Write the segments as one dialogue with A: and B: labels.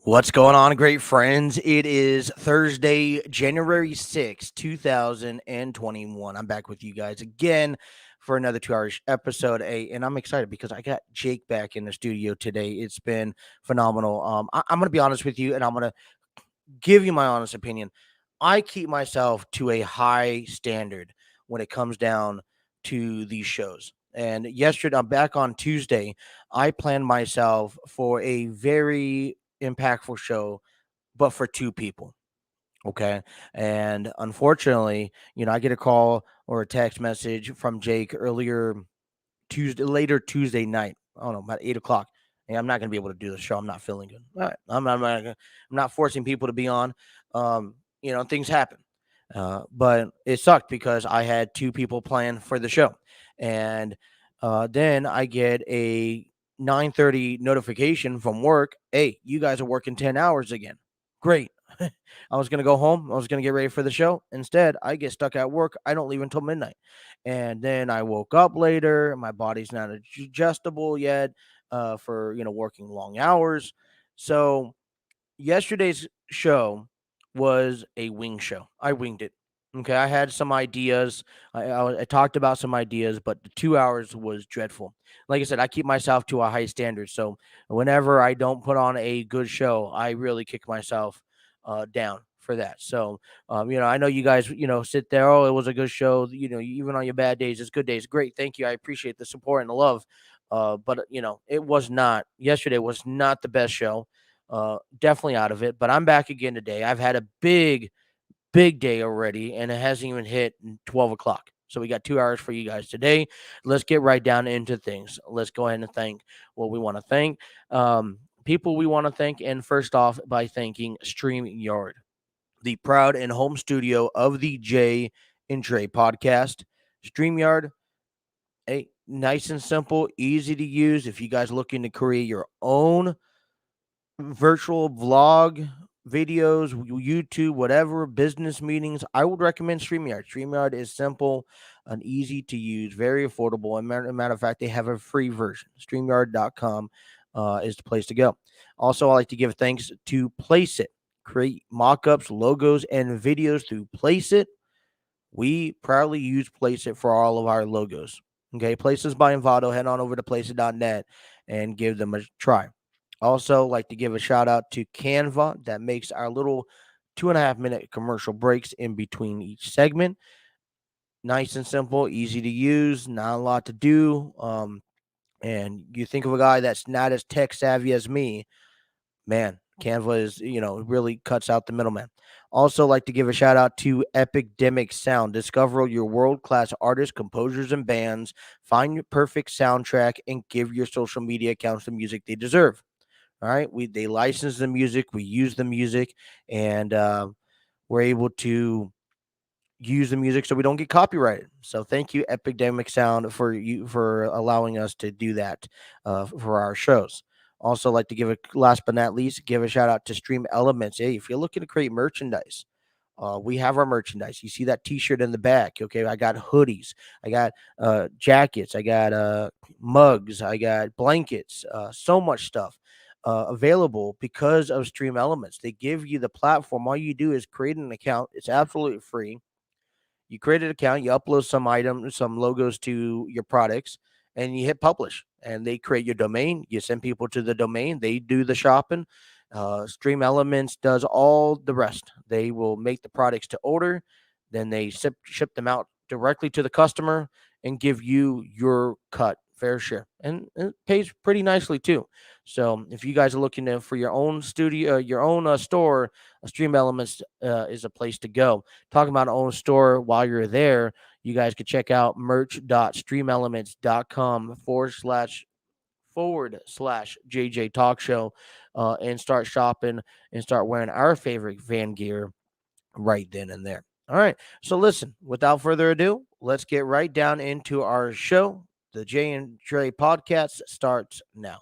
A: What's going on, great friends? It is Thursday, January 6th, 2021. I'm back with you guys again for another 2 hour episode. And I'm excited because I got Jake back in the studio today. It's been phenomenal. I'm going to be honest with you, and I'm going to give you my honest opinion. I keep myself to a high standard when it comes down to these shows. And yesterday, I'm back on Tuesday. I planned myself for a very impactful show, but for two people. Okay. And unfortunately, I get a call or a text message from Jake later Tuesday night. I don't know, about 8 o'clock. Hey, I'm not going to be able to do the show. I'm not feeling good. All right. I'm not forcing people to be on. Things happen. But it sucked because I had two people planned for the show. And then I get a 9:30 notification from work. Hey, you guys are working 10 hours again. Great. I was going to go home. I was going to get ready for the show. Instead, I get stuck at work. I don't leave until midnight. And then I woke up later. My body's not adjustable yet for, working long hours. So yesterday's show was a wing show. I winged it. Okay, I had some ideas. I talked about some ideas, but the 2 hours was dreadful. Like I said, I keep myself to a high standard. So whenever I don't put on a good show, I really kick myself down for that. So, I know you guys, sit there. Oh, it was a good show. Even on your bad days, it's good days. Great. Thank you. I appreciate the support and the love. But it was not. Yesterday was not the best show. Definitely out of it. But I'm back again today. I've had a big day already, and it hasn't even hit 12 o'clock. So we got 2 hours for you guys today. Let's get right down into things. Let's go ahead and thank what we want to thank. People we want to thank, and first off, by thanking StreamYard, the proud and home studio of the J Trey Podcast. StreamYard, nice and simple, easy to use. If you guys are looking to create your own virtual vlog, videos, YouTube, whatever, business meetings, I would recommend StreamYard. StreamYard is simple and easy to use, very affordable. And matter of fact, they have a free version. StreamYard.com is the place to go. Also, I like to give thanks to Placeit. Create mock-ups, logos, and videos through Placeit. We proudly use Placeit for all of our logos. Okay, Placeit's by Envato. Head on over to placeit.net and give them a try. Also, like to give a shout out to Canva that makes our little 2.5-minute commercial breaks in between each segment. Nice and simple, easy to use, not a lot to do. And you think of a guy that's not as tech savvy as me, man, Canva is, really cuts out the middleman. Also, like to give a shout out to Epidemic Sound. Discover your world-class artists, composers, and bands. Find your perfect soundtrack and give your social media accounts the music they deserve. All right, they license the music, we use the music, and we're able to use the music so we don't get copyrighted. So thank you, Epidemic Sound, for allowing us to do that for our shows. Also, like to give last but not least, give a shout out to Stream Elements. Hey, if you're looking to create merchandise, we have our merchandise. You see that T-shirt in the back. Okay, I got hoodies, I got jackets, I got mugs, I got blankets, so much stuff available because of Stream Elements. They give you the platform. All you do is create an account. It's absolutely free. You create an account, you upload some items, some logos to your products, and you hit publish. And they create your domain. You send people to the domain. They do the shopping. Stream Elements does all the rest. They will make the products to order. Then they ship them out directly to the customer and give you your cut, fair share. And it pays pretty nicely too. So if you guys are looking for your own studio, your own store, Stream Elements is a place to go. Talking about own store, while you're there, you guys can check out merch.streamelements.com /JJ Talk Show and start shopping and start wearing our favorite van gear right then and there. All right. So listen, without further ado, let's get right down into our show. The J Trey Podcast starts now.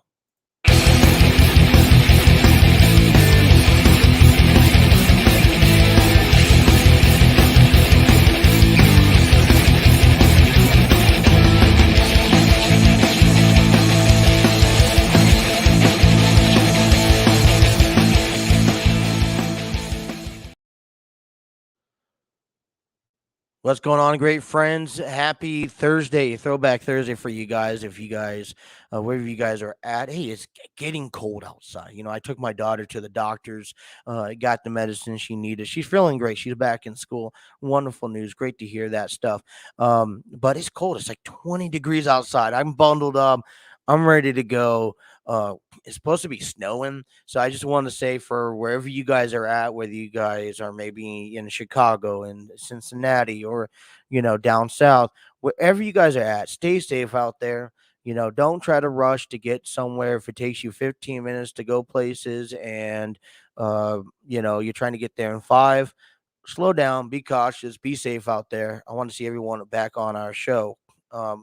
A: What's going on, great friends? Happy Thursday, Throwback Thursday for you guys. If you guys, wherever you guys are at, hey, it's getting cold outside. I took my daughter to the doctor's, got the medicine she needed. She's feeling great. She's back in school. Wonderful news. Great to hear that stuff. But it's cold. It's like 20 degrees outside. I'm bundled up. I'm ready to go. It's supposed to be snowing. So I just want to say for wherever you guys are at, whether you guys are maybe in Chicago and Cincinnati or, down south, wherever you guys are at, stay safe out there. Don't try to rush to get somewhere if it takes you 15 minutes to go places and, you're trying to get there in five. Slow down, be cautious, be safe out there. I want to see everyone back on our show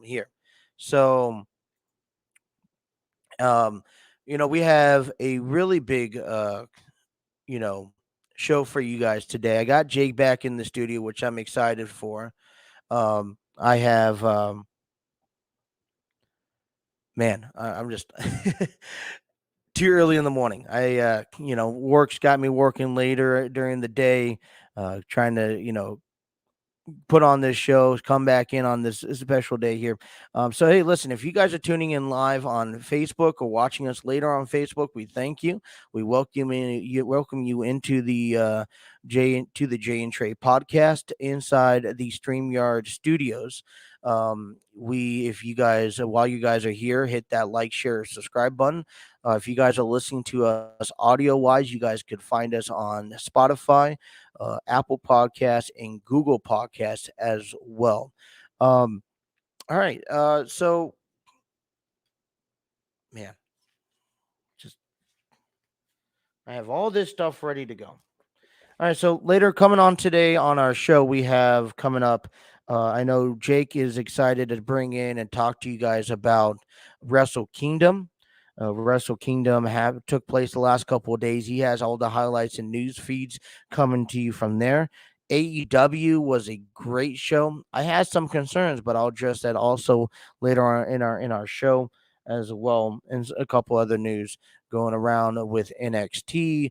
A: here. So, um, we have a really big, you know, show for you guys today. I got Jake back in the studio, which I'm excited for. I have, man, I'm just too early in the morning. Work's got me working later during the day, trying to, put on this show, come back in on this special day here. So, hey, listen, if you guys are tuning in live on Facebook or watching us later on Facebook, we thank you. We welcome you into the J and Trey podcast inside the StreamYard studios. If you guys, while you guys are here, hit that like, share, subscribe button. If you guys are listening to us audio wise, you guys could find us on Spotify, Apple Podcasts, and Google Podcasts as well. All right. So, man, just I have all this stuff ready to go. All right. So later, coming on today on our show, we have coming up. I know Jake is excited to bring in and talk to you guys about Wrestle Kingdom. Wrestle Kingdom took place the last couple of days. He has all the highlights and news feeds coming to you from there. AEW was a great show. I had some concerns, but I'll address that also later on in our show as well, and a couple other news going around with NXT.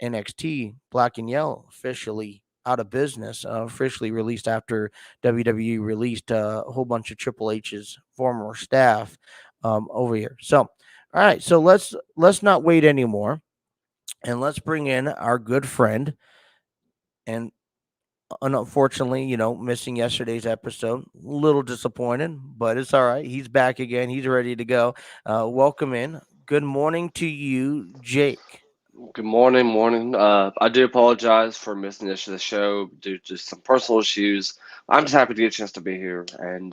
A: NXT Black and Yellow officially out of business, officially released after WWE released a whole bunch of Triple H's former staff over here. So, all right, so let's not wait anymore, and let's bring in our good friend. And unfortunately, missing yesterday's episode, a little disappointed, but it's all right. He's back again. He's ready to go. Welcome in. Good morning to you, Jake.
B: Good morning, morning. I do apologize for missing yesterday's show due to some personal issues. I'm just happy to get a chance to be here. And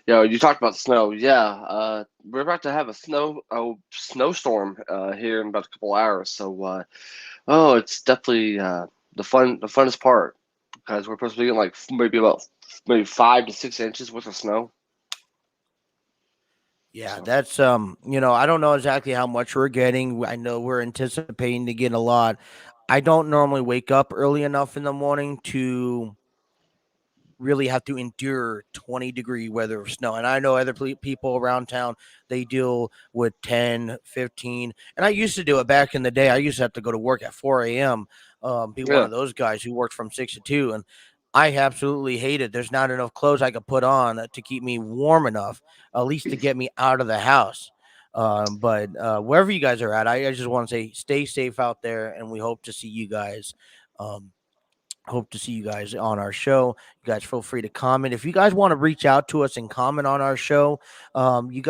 B: you talked about snow. Yeah, we're about to have a snowstorm here in about a couple hours. So, it's definitely the funnest part because we're supposed to be getting like maybe 5 to 6 inches worth of snow.
A: Yeah,
B: So,
A: that's I don't know exactly how much we're getting. I know we're anticipating to get a lot. I don't normally wake up early enough in the morning to really have to endure 20-degree weather or snow. And I know other people around town, they deal with 10, 15. And I used to do it back in the day. I used to have to go to work at 4 a.m., be one
B: yeah.
A: of those guys who worked from 6 to 2. And I absolutely hate it. There's not enough clothes I could put on to keep me warm enough, at least to get me out of the house. But wherever you guys are at, I just want to say stay safe out there, and we hope to see you guys. Um, Hope to see you guys on our show. You guys feel free to comment. If you guys want to reach out to us and comment on our show, reach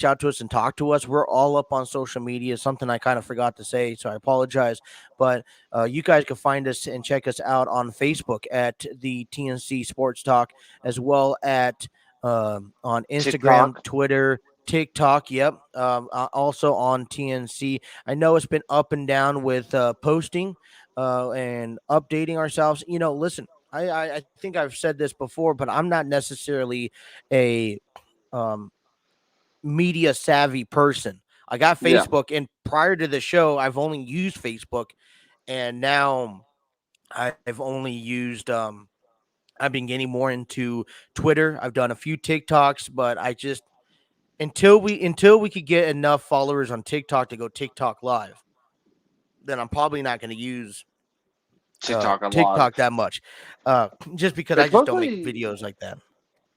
A: out to us and talk to us. We're all up on social media. Something I kind of forgot to say, so I apologize. But you guys can find us and check us out on Facebook at the TNC Sports Talk, as well at on Instagram,
B: TikTok.
A: Twitter, TikTok. Yep. Also on TNC. I know it's been up and down with posting and updating ourselves. Listen, I think I've said this before, but I'm not necessarily a um, media savvy person. I got
B: Yeah.
A: Facebook, and prior to the show, I've only used Facebook, and now I've only used. I've been getting more into Twitter. I've done a few TikToks, but I just until we could get enough followers on TikTok to go TikTok live, then I'm probably not going to use
B: TikTok a lot.
A: TikTok that much, just because I
B: It's
A: just don't make
B: mostly
A: videos like that.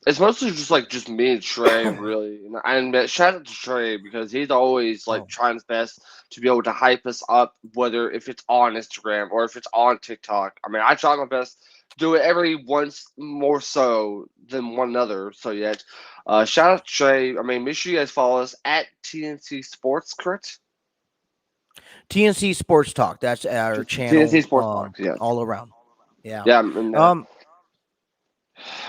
B: it's mostly just me and Trey really, and shout out to Trey because he's always like
A: Oh,
B: trying his best to be able to hype us up, whether if it's on Instagram or if it's on TikTok. I mean, I try my best to do it every once more so than one another. So yeah, shout out to Trey. I mean, make sure you guys follow us at TNC Sports, correct?
A: TNC Sports Talk. That's our
B: TNC
A: channel.
B: Sports Talk. Yeah,
A: All around. Yeah.
B: yeah. And,
A: Um,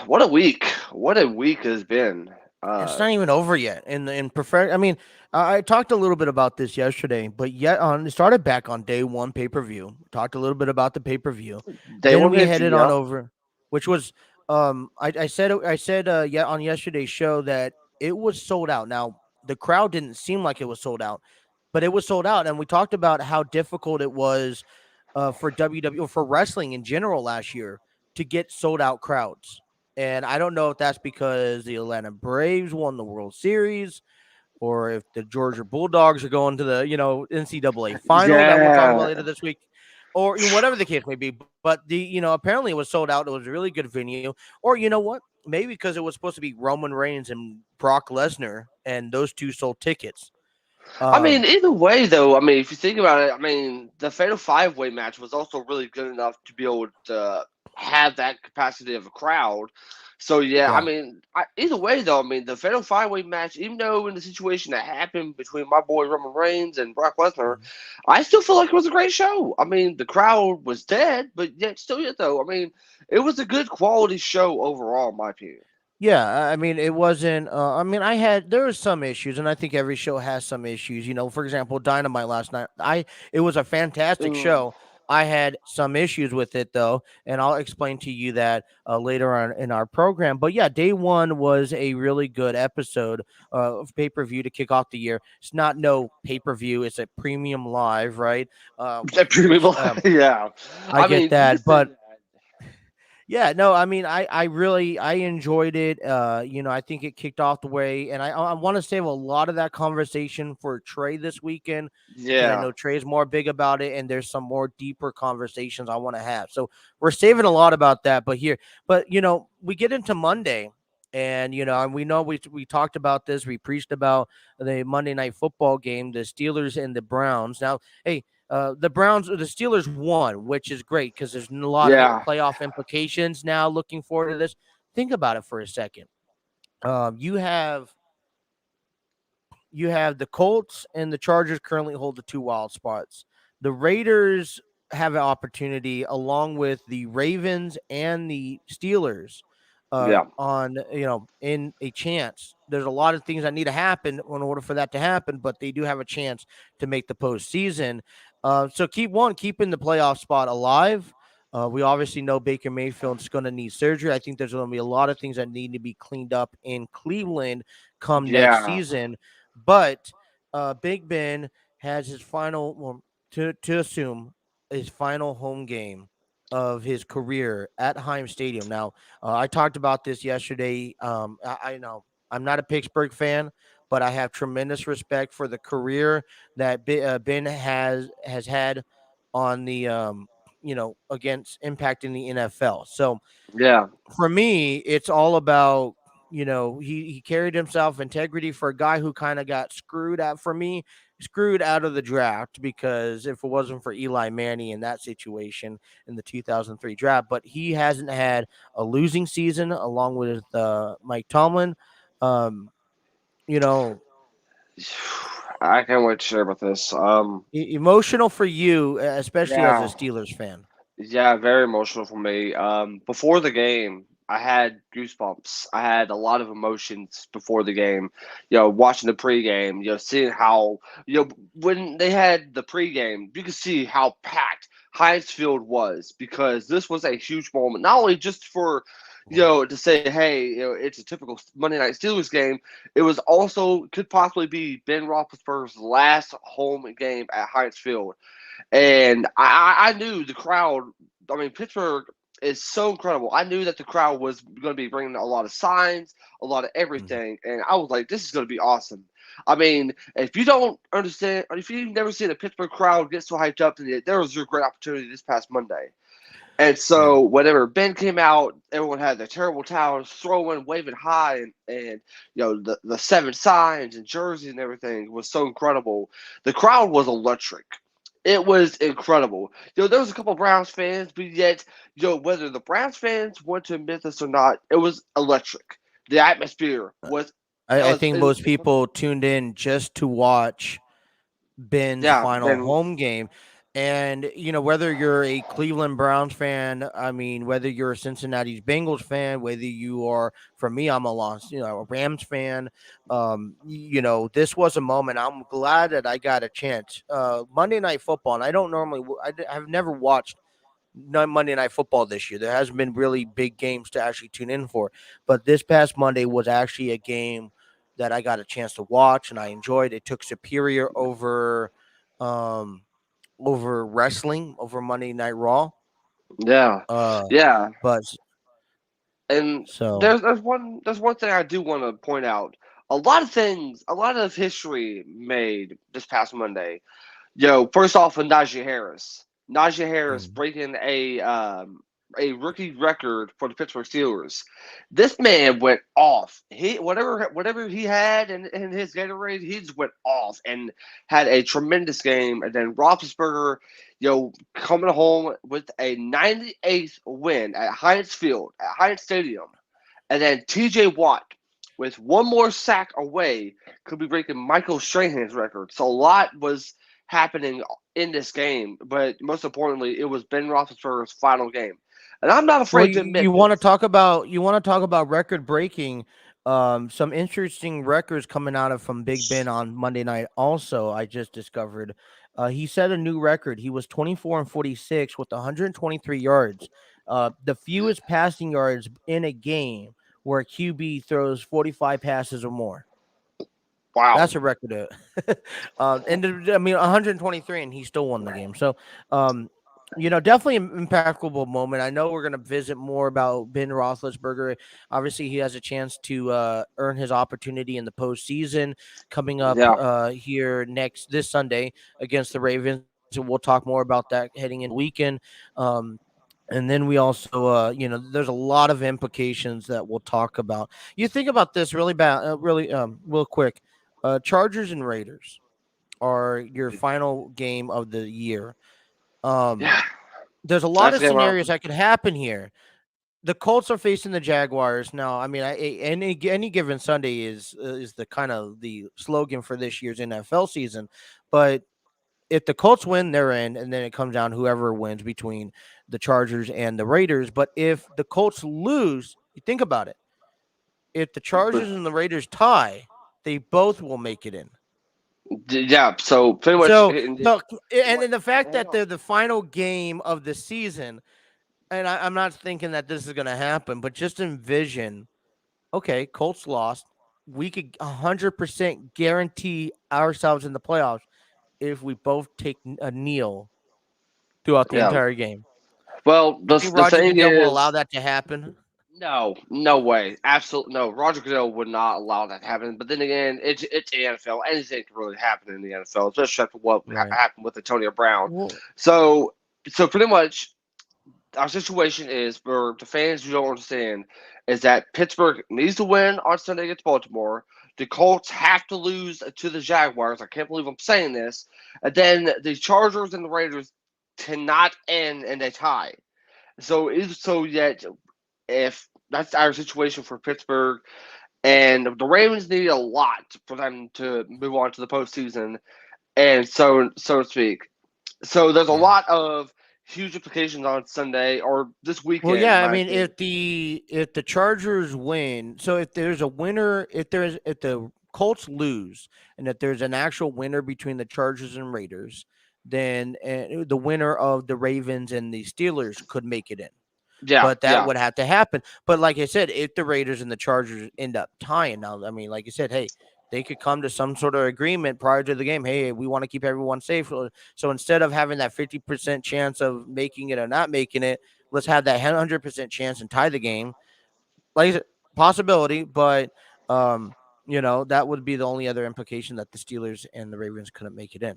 B: what a week! What a week has been.
A: it's
B: Uh,
A: not even over yet. In prefer, I mean, I talked a little bit about this yesterday, but yet on it started back on day one pay per view. Talked a little bit about the pay per view.
B: Day
A: Then
B: one
A: we
B: pay per
A: headed
B: view.
A: on
B: Yeah.
A: over, which was I said yeah on yesterday's show that it was sold out. Now the crowd didn't seem like it was sold out, but it was sold out, and we talked about how difficult it was for WWE or for wrestling in general last year to get sold out crowds. And I don't know if that's because the Atlanta Braves won the World Series or if the Georgia Bulldogs are going to the, NCAA final that we'll talk about
B: Yeah.
A: later this week, or whatever the case may be. But apparently it was sold out. It was a really good venue. Or you know what? Maybe because it was supposed to be Roman Reigns and Brock Lesnar, and those two sold tickets.
B: I mean,
A: Um,
B: either way, though, I mean, if you think about it, I mean, the Fatal Five Way match was also really good enough to be able to have that capacity of a crowd. So, yeah, I
A: yeah.
B: mean, either way, though, I mean, the Fatal Five Way match, even though in the situation that happened between my boy Roman Reigns and Brock Lesnar,
A: Mhm.
B: I still feel like it was a great show. I mean, the crowd was dead, but yet, still, yet, though, I mean, it was a good quality show overall, in my opinion.
A: Yeah, I mean, it wasn't. I mean, there was some issues, and I think every show has some issues. For example, Dynamite last night. It was a fantastic
B: Mm,
A: show. I had some issues with it though, and I'll explain to you that later on in our program. But yeah, day one was a really good episode of pay per view to kick off the year. It's not no pay per view; it's a premium live, right?
B: that pretty
A: Which
B: much, yeah.
A: I
B: I
A: get
B: mean, you
A: that,
B: could say
A: but
B: that.
A: yeah, no, I mean, I really I enjoyed it. I think it kicked off the way, and I want to save a lot of that conversation for Trey this weekend because I
B: Yeah.
A: know Trey's more big about it, and there's some more deeper conversations I want to have. So we're saving a lot about that. But we get into Monday, and and we know we talked about this, we preached about the Monday Night Football game, the Steelers and the Browns. Now, hey, the Steelers won, which is great because there's a lot of
B: Yeah.
A: playoff implications now. Looking forward to this. Think about it for a second. You have the Colts and the Chargers currently hold the two wild spots. The Raiders have an opportunity along with the Ravens and the Steelers
B: Yeah.
A: on in a chance. There's a lot of things that need to happen in order for that to happen, but they do have a chance to make the postseason. So keeping the playoff spot alive. We obviously know Baker Mayfield's going to need surgery. I think there's going to be a lot of things that need to be cleaned up in Cleveland come next
B: Yeah.
A: season. But Big Ben has his final, well, to assume his final home game of his career at Heinz Stadium. Now, I talked about this yesterday. I know I'm not a Pittsburgh fan, but I have tremendous respect for the career that Ben has had on the against impacting the NFL. So
B: Yeah.
A: for me, it's all about he carried himself integrity for a guy who kind of got screwed out of the draft because if it wasn't for Eli Manning in that situation in the 2003 draft, but he hasn't had a losing season along with Mike Tomlin. Um, you know,
B: I can't wait to share about this.
A: Emotional for you, especially as a
B: Yeah.
A: Steelers fan.
B: Yeah, very emotional for me. Before the game, I had goosebumps. I had a lot of emotions before the game. Watching the pregame, seeing how, when they had the pregame, you could see how packed Heinz Field was because this was a huge moment, not only just for, to say, hey, it's a typical Monday Night Steelers game. It was also could possibly be Ben Roethlisberger's last home game at Heinz Field. And I knew the crowd. I mean, Pittsburgh is so incredible. I knew that the crowd was going to be bringing a lot of signs, a lot of
A: Mhm.
B: everything, and I was like, "This is going to be awesome." I mean, if you don't understand, or if you've never seen a Pittsburgh crowd get so hyped up, there was your great opportunity this past Monday. And
A: Yeah.
B: so whenever Ben came out, everyone had their terrible towels throwing, waving high, and the seven signs and jerseys and everything was so incredible. The crowd was electric. It was incredible. There was a couple of Browns fans, but yet, whether the Browns fans went to Memphis or not, it was electric. The atmosphere was,
A: I think most people tuned in just to watch Ben's
B: yeah,
A: final
B: Ben,
A: home game. And, whether you're a Cleveland Browns fan, I mean, whether you're a Cincinnati Bengals fan, whether you are, for me, I'm a Rams fan. This was a moment. I'm glad that I got a chance. Monday Night Football, and I don't normally, I've never watched Monday Night Football this year. There hasn't been really big games to actually tune in for. But this past Monday was actually a game that I got a chance to watch and I enjoyed. It took Superior um over wrestling, over Monday Night Raw.
B: yeah,
A: Uh
B: yeah.
A: but
B: And
A: so
B: there's one thing I do want to point out. A lot of history made this past Monday. First off, with Najee Harris. Najee Harris
A: mm,
B: breaking a rookie record for the Pittsburgh Steelers. This man went off. He whatever he had in his Gatorade, he just went off and had a tremendous game. And then Roethlisberger, coming home with a 98th win at Heinz Field, at Heinz Stadium. And then T.J. Watt, with one more sack away, could be breaking Michael Strahan's record. So a lot was happening in this game, but most importantly, it was Ben Roethlisberger's final game. And I'm not
A: well,
B: afraid to
A: you
B: admit
A: want to
B: this.
A: talk about record breaking, some interesting records coming out of from Big Ben on Monday night. Also, I just discovered he set a new record. He was 24-46 with 123 yards, the fewest passing yards in a game where a QB throws 45 passes or more.
B: Wow.
A: That's a record. I mean, 123, and he still won the game. So, definitely an impactful moment. I know we're going to visit more about Ben Roethlisberger. Obviously, he has a chance to earn his opportunity in the postseason coming up
B: Yeah.
A: here this Sunday against the Ravens. And we'll talk more about that heading into the weekend. And then we also, there's a lot of implications that we'll talk about. You think about this really bad, real quick. Chargers and Raiders are your final game of the year. Um,
B: Yeah.
A: there's a lot
B: That's
A: of
B: the game.
A: scenarios that could happen here. The Colts are facing the Jaguars now. I mean, any given Sunday is the kind of the slogan for this year's NFL season. But if the Colts win, they're in, and then it comes down whoever wins between the Chargers and the Raiders. But if the Colts lose, you think about it. If the Chargers and the Raiders tie, they both will make it in.
B: Yeah. So pretty much.
A: So, so and then the fact
B: Hang
A: that
B: on.
A: they're the final game of the season, and I'm not thinking that this is going to happen, but just envision, okay, Colts lost. We could 100% guarantee ourselves in the playoffs if we both take a kneel throughout the
B: Yeah.
A: entire game.
B: Well,
A: You
B: the
A: think
B: the
A: Roger
B: thing
A: Goodell will allow
B: is,
A: that to happen?
B: no, no way, absolutely no. Roger Goodell would not allow that to happen. But then again, it's the NFL. Anything can really happen in the NFL, especially after what
A: Right.
B: happened with Antonio Brown.
A: Well,
B: So, so pretty much, our situation is for the fans who don't understand is that Pittsburgh needs to win on Sunday against Baltimore. The Colts have to lose to the Jaguars. I can't believe I'm saying this. And then the Chargers and the Raiders cannot end in a tie. So yet if that's our situation for Pittsburgh, and the Ravens need a lot for them to move on to the postseason, and so to speak. So there's a
A: yeah.
B: lot of huge implications on Sunday or this
A: Well,
B: weekend, in
A: yeah. I
B: my
A: mean,
B: opinion.
A: if the Chargers win, so if there's a winner, if the Colts lose, and if there's an actual winner between the Chargers and Raiders, then the winner of the Ravens and the Steelers could make it in.
B: Yeah,
A: But that
B: yeah,
A: would have to happen. But like I said, if the Raiders and the Chargers end up tying, now, I mean, like I said, hey, they could come to some sort of agreement prior to the game. Hey, we want to keep everyone safe. So instead of having that 50% chance of making it or not making it, let's have that 100% chance and tie the game. Like I said, possibility, but that would be the only other implication that the Steelers and the Ravens couldn't make it in.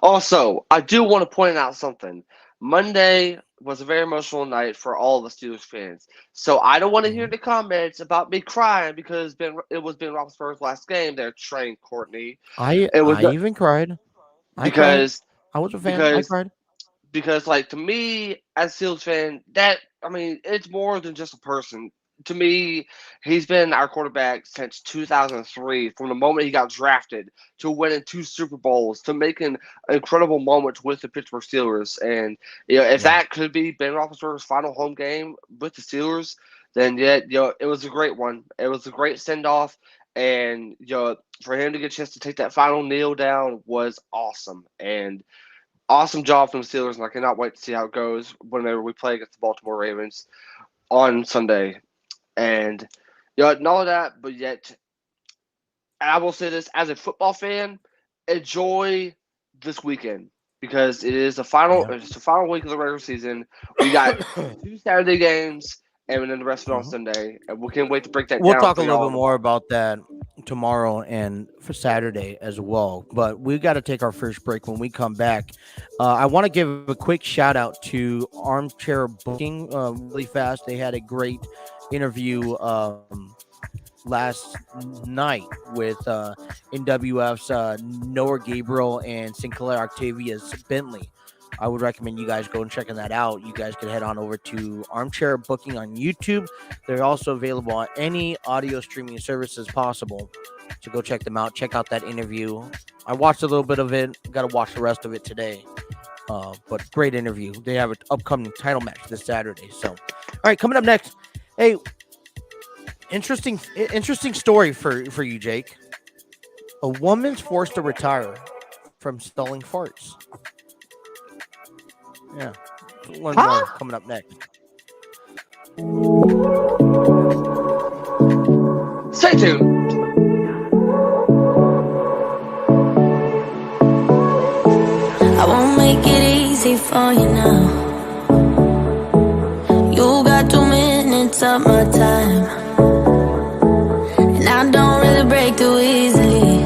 B: Also, I do want to point out something. Monday was a very emotional night for all the Steelers fans. So I don't want to hear
A: Mhm.
B: the comments about me crying because it was Ben Roethlisberger's last game. They're trained Courtney.
A: I
B: It was
A: I
B: not,
A: even cried. I cried.
B: because
A: I was a fan. I
B: because
A: cried.
B: because like to me as a Steelers fan, that I mean it's more than just a person. To me, he's been our quarterback since 2003, from the moment he got drafted to winning 2 Super Bowls to making incredible moments with the Pittsburgh Steelers. And if
A: Yeah.
B: that could be Ben Roethlisberger's final home game with the Steelers, then yeah, it was a great one. It was a great send off, and for him to get a chance to take that final kneel down was awesome. And awesome job from the Steelers, and I cannot wait to see how it goes whenever we play against the Baltimore Ravens on Sunday. And not all of that, but yet I will say this as a football fan, enjoy this weekend because
A: Yeah.
B: it's the final week of the regular season. We got 2 Saturday games and then the rest of it on
A: Mhm.
B: Sunday. And we can't wait to break that
A: We'll
B: down
A: talk a
B: for
A: little
B: y'all
A: bit
B: on the
A: more
B: pod.
A: about that tomorrow and for Saturday as well. But we got to take our first break. When we come back, I want to give a quick shout out to Armchair Booking really fast. They had a great interview last night with NWF's Noah Gabriel and Sinclair Octavius Bentley. I would recommend you guys go and checking that out. You guys can head on over to Armchair Booking on YouTube. They're also available on any audio streaming services possible. So go check them out. Check out that interview. I watched a little bit of it. Got to watch the rest of it today. But great interview. They have an upcoming title match this Saturday. So, all right, coming up next. Hey, interesting story for you, Jake. A woman's forced to retire from stalling farts. Yeah, learn more
B: Huh?
A: coming up next.
B: Stay tuned.
C: I won't make it easy for you now. You got 2 minutes of my time, and I don't really break too easily,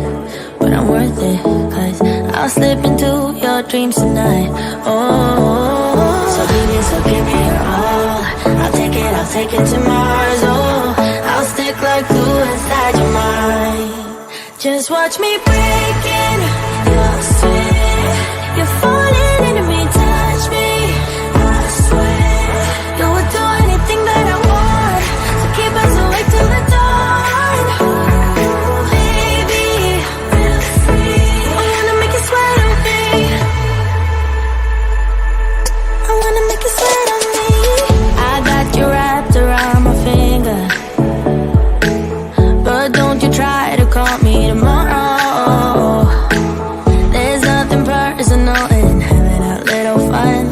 C: but I'm worth it, 'cause I'll slip into your dreams tonight. Oh, so give me your all. I'll take it to Mars. Oh, I'll stick like glue inside your mind. Just watch me breaking your sweat. You're falling into me, touch me. I swear you would do anything that I want, so keep us awake till the dawn. Baby, feel free. I wanna make you sweat on me. I wanna make you sweat on me. I got you wrapped around my finger, but don't you try to call me tomorrow. There's nothing personal in having a little fun.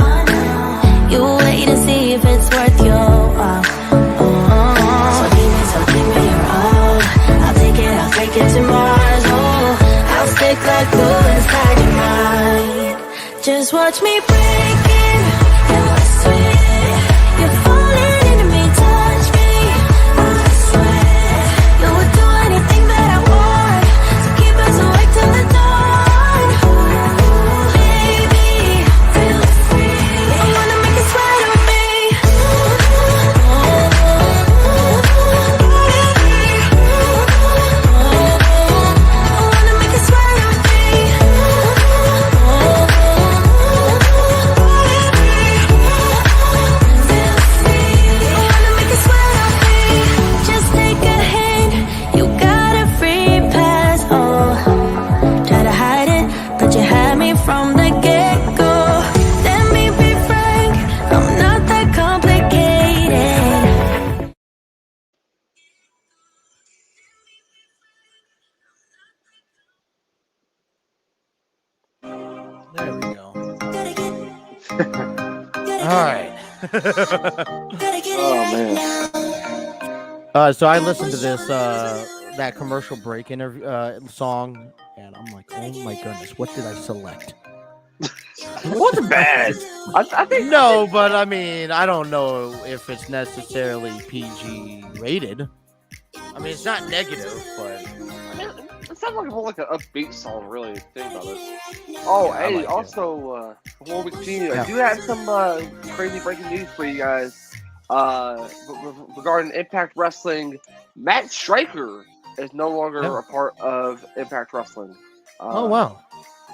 C: You wait and see if it's worth your while. So give me your all. I'll take it to Mars. Oh, I'll stick like glue inside your mind. Just watch me breaking your sweat. You're falling into me, touch me. I swear you would do anything that I want, so keep us awake till the dawn. Baby, feel free. I wanna make you sweat on me. I wanna make you sweat on me. Feel free. I wanna make you sweat on me. Just take a hint, you got a free pass. Oh, try to hide it, but you had me from the get-go. Let me be frank, I'm not that complicated.
A: There we go. All right.
B: Oh man.
A: So I listened to this that commercial break interview song, and I'm like, oh my goodness, what did I select?
B: It wasn't bad. I think
A: No, but I mean, I don't know if it's necessarily PG rated. I mean, it's not negative, but
B: it's sounds like more like an upbeat song, really. Think about it. Oh,
A: Yeah, I
B: hey,
A: like it.
B: also, before we continue,
A: Yeah.
B: I do have some crazy breaking news for you guys. Regarding Impact Wrestling, Matt Striker is no longer
A: Yeah.
B: a part of Impact Wrestling.
A: Oh
B: Uh,
A: wow.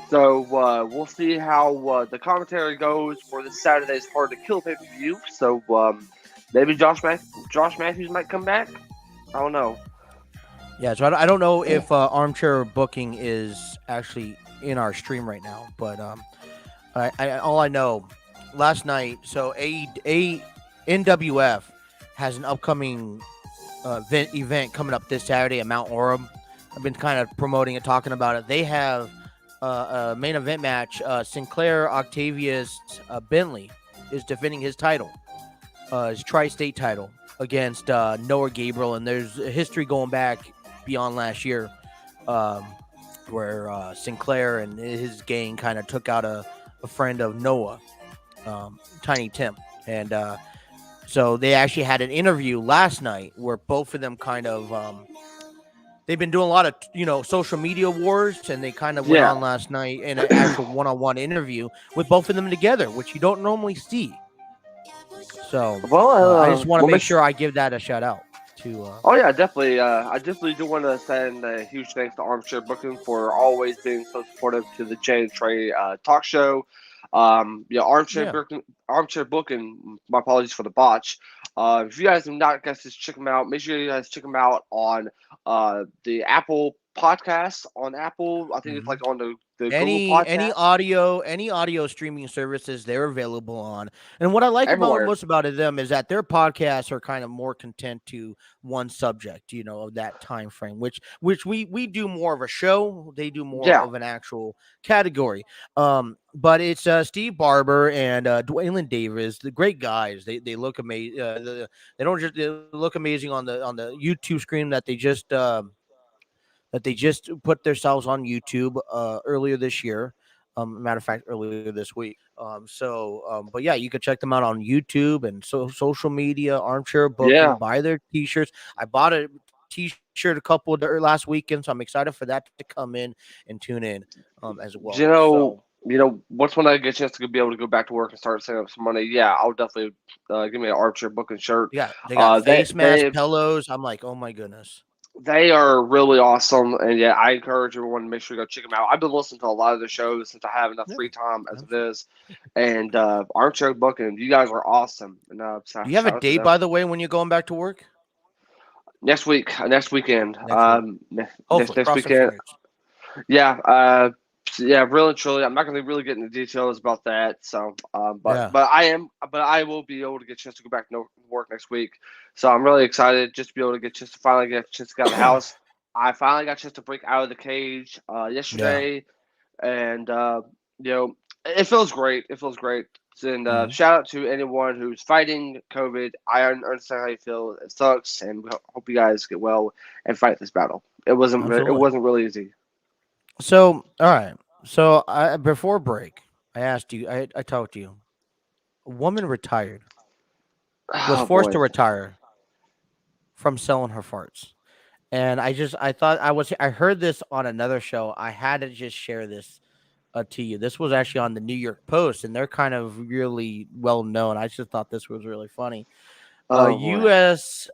B: so we'll see how the commentary goes for this Saturday's Hard to Kill pay-per-view. So maybe Josh Matthews might come back. I don't know.
A: Yeah. So I don't know if Armchair Booking is actually in our stream right now, but all I know last night. So NWF has an upcoming event coming up this Saturday at Mount Orem. I've been kind of promoting it, talking about it. They have a main event match. Sinclair Octavius Bentley is defending his title, his tri-state title, against Noah Gabriel. And there's a history going back beyond last year, where Sinclair and his gang kind of took out a friend of Noah, Tiny Tim. And so they actually had an interview last night where both of them kind of they've been doing a lot of social media wars, and they kind of went on last night in an actual one-on-one interview with both of them together, which you don't normally see. So I just want to make sure I give that a shout out to.
B: Oh yeah, definitely. I definitely do want to send a huge thanks to Armchair Booking for always being so supportive to the Jade Trey talk show. Armchair Booking. My apologies for the botch. If you guys have not, guys, just check them out. Make sure you guys check them out on the Apple Podcast on Apple. I think it's like on the Google Podcast.
A: Any audio streaming services they're available on. And what I like most about them is that their podcasts are kind of more content to one subject, of that time frame, which we do more of a show. They do more of an actual category. But it's Steve Barber and Dwaylen Davis, the great guys. They look amazing. They don't just look amazing on the YouTube screen that they just put themselves on YouTube earlier this year. Matter of fact, earlier this week. But yeah, you can check them out on YouTube and social media. Armchair Booking. Buy their T-shirts. I bought a T-shirt a couple of last weekend, so I'm excited for that to come in and tune in as well.
B: Once when I get a chance to be able to go back to work and start saving up some money, I'll definitely give me an Armchair Booking shirt.
A: Yeah, they got face masks, pillows. I'm like, oh my goodness.
B: They are really awesome, and I encourage everyone to make sure you go check them out. I've been listening to a lot of the shows since I have enough free time as it is, and Armchair Booking, you guys are awesome. And,
A: do you have a date, by the way, when you're going back to work?
B: Next weekend. Next weekend. Really and truly. I'm not going to really get into details about that. So, but I will be able to get a chance to go back to work next week. So I'm really excited just to be able to finally get a chance to get out of the house. I finally got a chance to break out of the cage yesterday, and it feels great. It feels great. And shout out to anyone who's fighting COVID. I understand how you feel. It sucks, and we hope you guys get well and fight this battle. It wasn't really easy.
A: So, all right. So, before break, I asked you, I talked to you. A woman retired, was forced to retire from selling her farts. And I heard this on another show. I had to just share this to you. This was actually on the New York Post, and they're kind of really well known. I just thought this was really funny. U.S.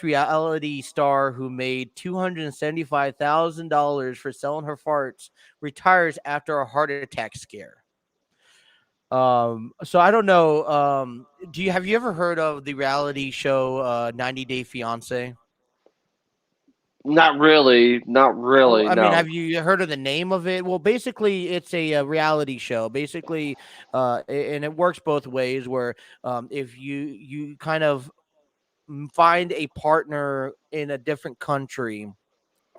A: reality star who made $275,000 for selling her farts retires after a heart attack scare. So I don't know. Have you ever heard of the reality show 90 Day Fiance?
B: Not really.
A: I mean, have you heard of the name of it? Well, basically, it's a reality show. Basically, and it works both ways. Where if you kind of find a partner in a different country,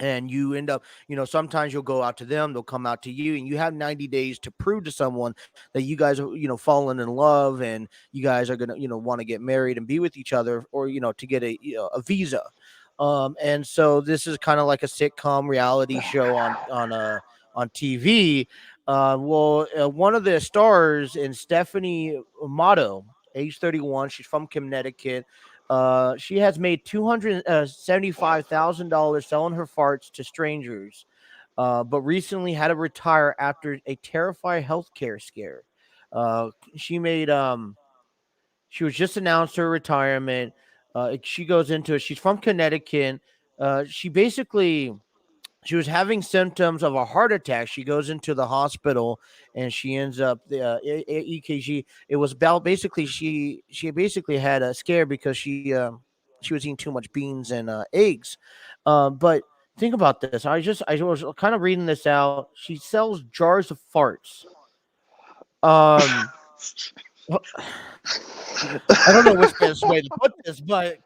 A: and you end up, sometimes you'll go out to them, they'll come out to you, and you have 90 days to prove to someone that you guys are, falling in love, and you guys are gonna, want to get married and be with each other, or to get a visa. And so this is kind of like a sitcom reality show on TV. One of the stars in Stephanie Amato, age 31, she's from Connecticut. She has made $275,000 selling her farts to strangers. but recently had to retire after a terrifying healthcare scare. She made she was just announced her retirement. She goes into it. She's from Connecticut. She was having symptoms of a heart attack. She goes into the hospital and she ends up the EKG. It was about basically she basically had a scare because she was eating too much beans and eggs. But think about this. I was kind of reading this out. She sells jars of farts. I don't know which best way to put this, but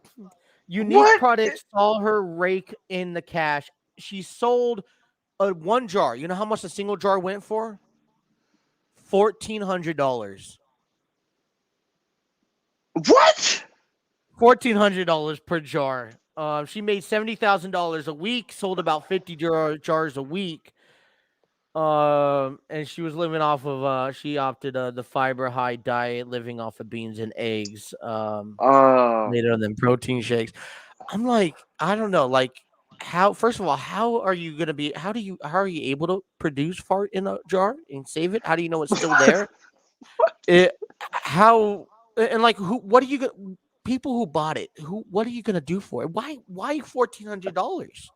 A: Unique Products saw her rake in the cash. She sold one jar. You know how much a single jar went for? $1,400.
B: What?
A: $1,400 per jar. She made $70,000 a week. Sold about 50 jars a week. And she was living off of. She opted the fiber high diet, living off of beans and eggs. Later than protein shakes. I'm like, I don't know, like. How? First of all, how are you gonna be? How are you able to produce fart in a jar and save it? How do you know it's still there? How and like who? What are you? People who bought it. Who? What are you gonna do for it? Why $1,400?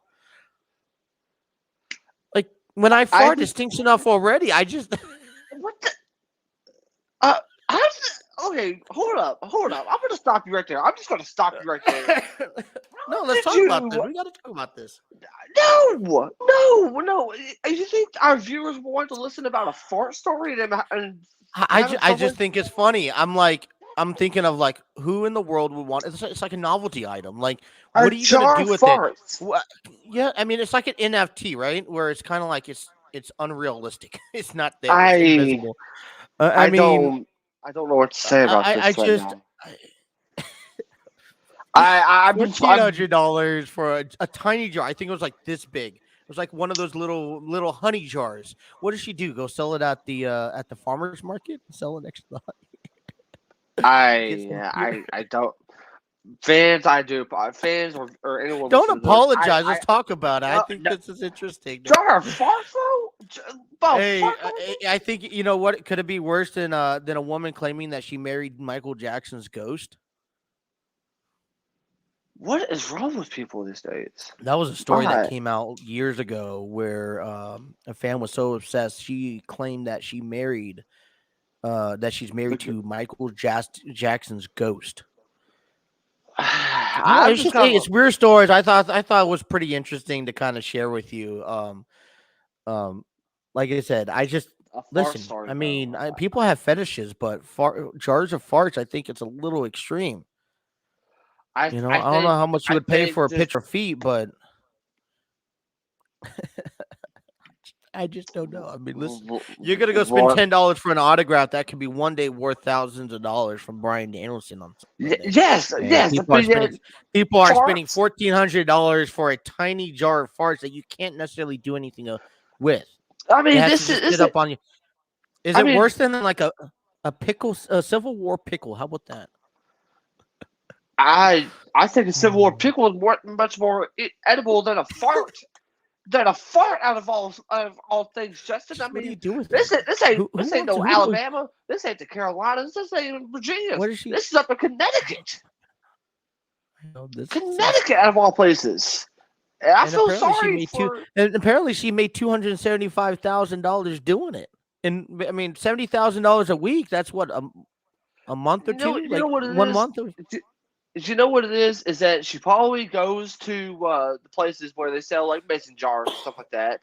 A: Like when I fart, it stinks enough already. I just
B: what the? Okay, hold up. I'm gonna stop you right there. I'm just gonna stop you right there.
A: No, let's talk about this. We got to talk about this.
B: No. You think our viewers want to listen about a fart story?
A: I just think it's funny. I'm thinking of like who in the world would want it's like a novelty item. Like what are you gonna do with it? Yeah, I mean it's like an NFT, right? Where it's kind of like it's unrealistic. It's not there. It's invisible. I
B: don't know what to say about this.
A: I've been $1,400 for a tiny jar. I think it was like this big. It was like one of those little honey jars. What does she do? Go sell it at the farmers market? Sell it next to the
B: I don't. Fans, I do. Fans or anyone.
A: Don't apologize. Let's talk about it. I think this is interesting.
B: Jar Farfo?
A: Hey, I think you know what? Could it be worse than a woman claiming that she married Michael Jackson's ghost?
B: What is wrong with people these days?
A: That was a story that came out years ago where a fan was so obsessed she claimed that she's married to Michael Jackson's ghost. It's weird stories. I thought it was pretty interesting to kind of share with you. Like I said, listen. I mean, people have fetishes, but jars of farts, I think it's a little extreme. I don't know how much you would pay for a picture of feet, but I just don't know. I mean, listen, you're gonna go spend $10 for an autograph that could be one day worth thousands of dollars from Bryan Danielson on Sunday.
B: Yes.
A: People are spending $1,400 for a tiny jar of farts that you can't necessarily do anything with.
B: I mean, this is
A: up on you. Is it worse than like a pickle, a Civil War pickle? How about that?
B: I think a Civil War pickle is much more edible than a fart. Out of all things, Justin. I mean,
A: what do you do with
B: this ain't no Alabama. This ain't the Carolinas. This ain't Virginia. This is up in Connecticut. Connecticut, out of all places. And I feel sorry for.
A: And apparently, she made $275,000 doing it. And I mean, $70,000 a week. That's what a month or two.
B: You know what it is?
A: 1 month.
B: You know what it is? Is that she probably goes to the places where they sell like mason jars and stuff like that,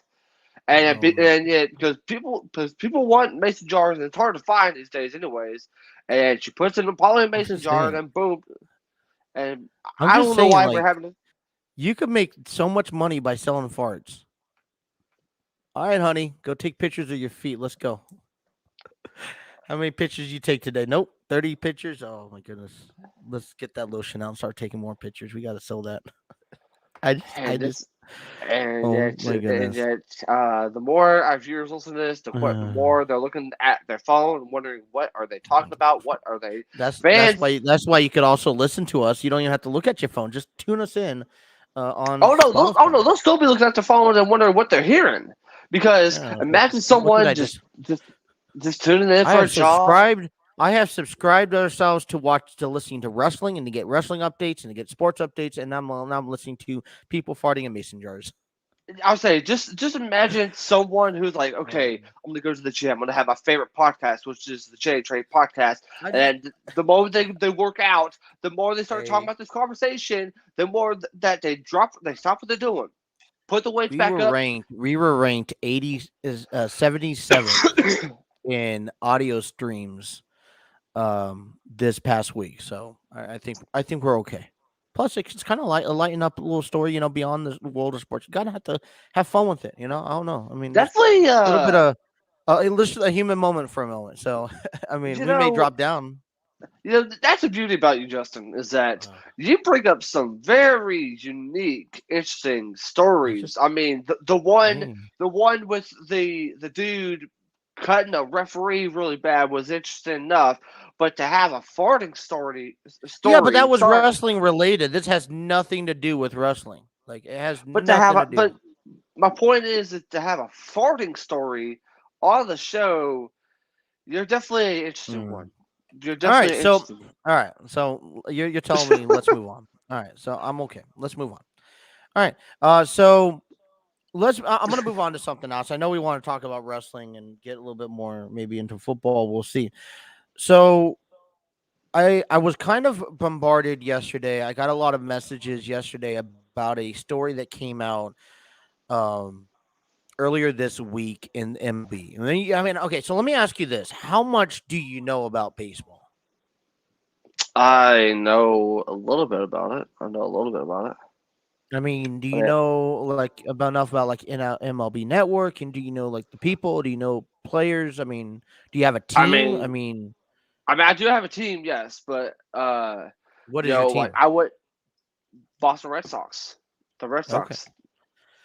B: because people want mason jars and it's hard to find these days, anyways. And she puts it in probably a mason jar and then boom. And I don't know why we're having it.
A: You could make so much money by selling farts. All right, honey, go take pictures of your feet. Let's go. How many pictures you take today? Nope. 30 pictures. Oh my goodness. Let's get that lotion out and start taking more pictures. We got to sell that. The
B: more our viewers listen to this, the more they're looking at their phone and wondering what are they talking about? What are they?
A: That's why you could also listen to us. You don't even have to look at your phone. Just tune us in on
B: Oh no,
A: Spotify.
B: they'll still be looking at their phone and wondering what they're hearing. Because
A: Yeah,
B: imagine
A: what did
B: someone
A: I
B: just tuning in
A: I
B: for a
A: have
B: job.
A: subscribed. I have subscribed ourselves to listening to wrestling and to get wrestling updates and to get sports updates, and I'm listening to people farting in mason jars.
B: I'll say, just imagine someone who's like, okay, I'm gonna go to the gym. I'm gonna have my favorite podcast, which is the J Trey Podcast.
A: I just,
B: And the more they work out, the more they start talking
A: hey,
B: about this conversation, the more that they stop what they're doing, put the weights back up.
A: we were ranked 77th in audio streams this past week. So I think we're okay. Plus, it's kind of lighten up a little story, beyond the world of sports. You gotta have to have fun with it, I don't know. I mean, just
B: Definitely,
A: a little bit of just a human moment for a moment. So, I mean,
B: you
A: we may
B: know,
A: drop down.
B: that's the beauty about you, Justin, is that
A: Uh,
B: you bring up some very unique, interesting
A: it's just,
B: stories. I mean,
A: hey,
B: the one with the dude cutting a referee really bad was interesting enough, but to have a farting
A: yeah, but that
B: story,
A: was
B: sorry,
A: wrestling related. This has nothing to do with wrestling. Like, it has
B: but to have
A: nothing
B: a
A: to do.
B: but my point is that to have a farting story on the show, you're definitely an interesting
A: Mm.
B: one. You're
A: All right,
B: definitely
A: so
B: interesting.
A: all right, so you're telling me let's move on. All right, so I'm okay. Let's move on. All right, so I'm gonna move on to something else. I know we want to talk about wrestling and get a little bit more maybe into football. We'll see. So I was kind of bombarded yesterday. I got a lot of messages yesterday about a story that came out um earlier this week in MLB. I mean, okay, so let me ask you this: how much do you know about baseball?
B: I know a little bit about it. I know a little bit about it.
A: I mean, do
B: I
A: you
B: mean,
A: know like about enough about like in MLB Network, and do you know like the people? Do you know players? I mean, do you have a
B: I
A: team? I
B: mean,
A: mean,
B: I do have a team, yes, but
A: what is your
B: like
A: team?
B: I would Boston Red Sox, the Red
A: Okay.
B: Sox.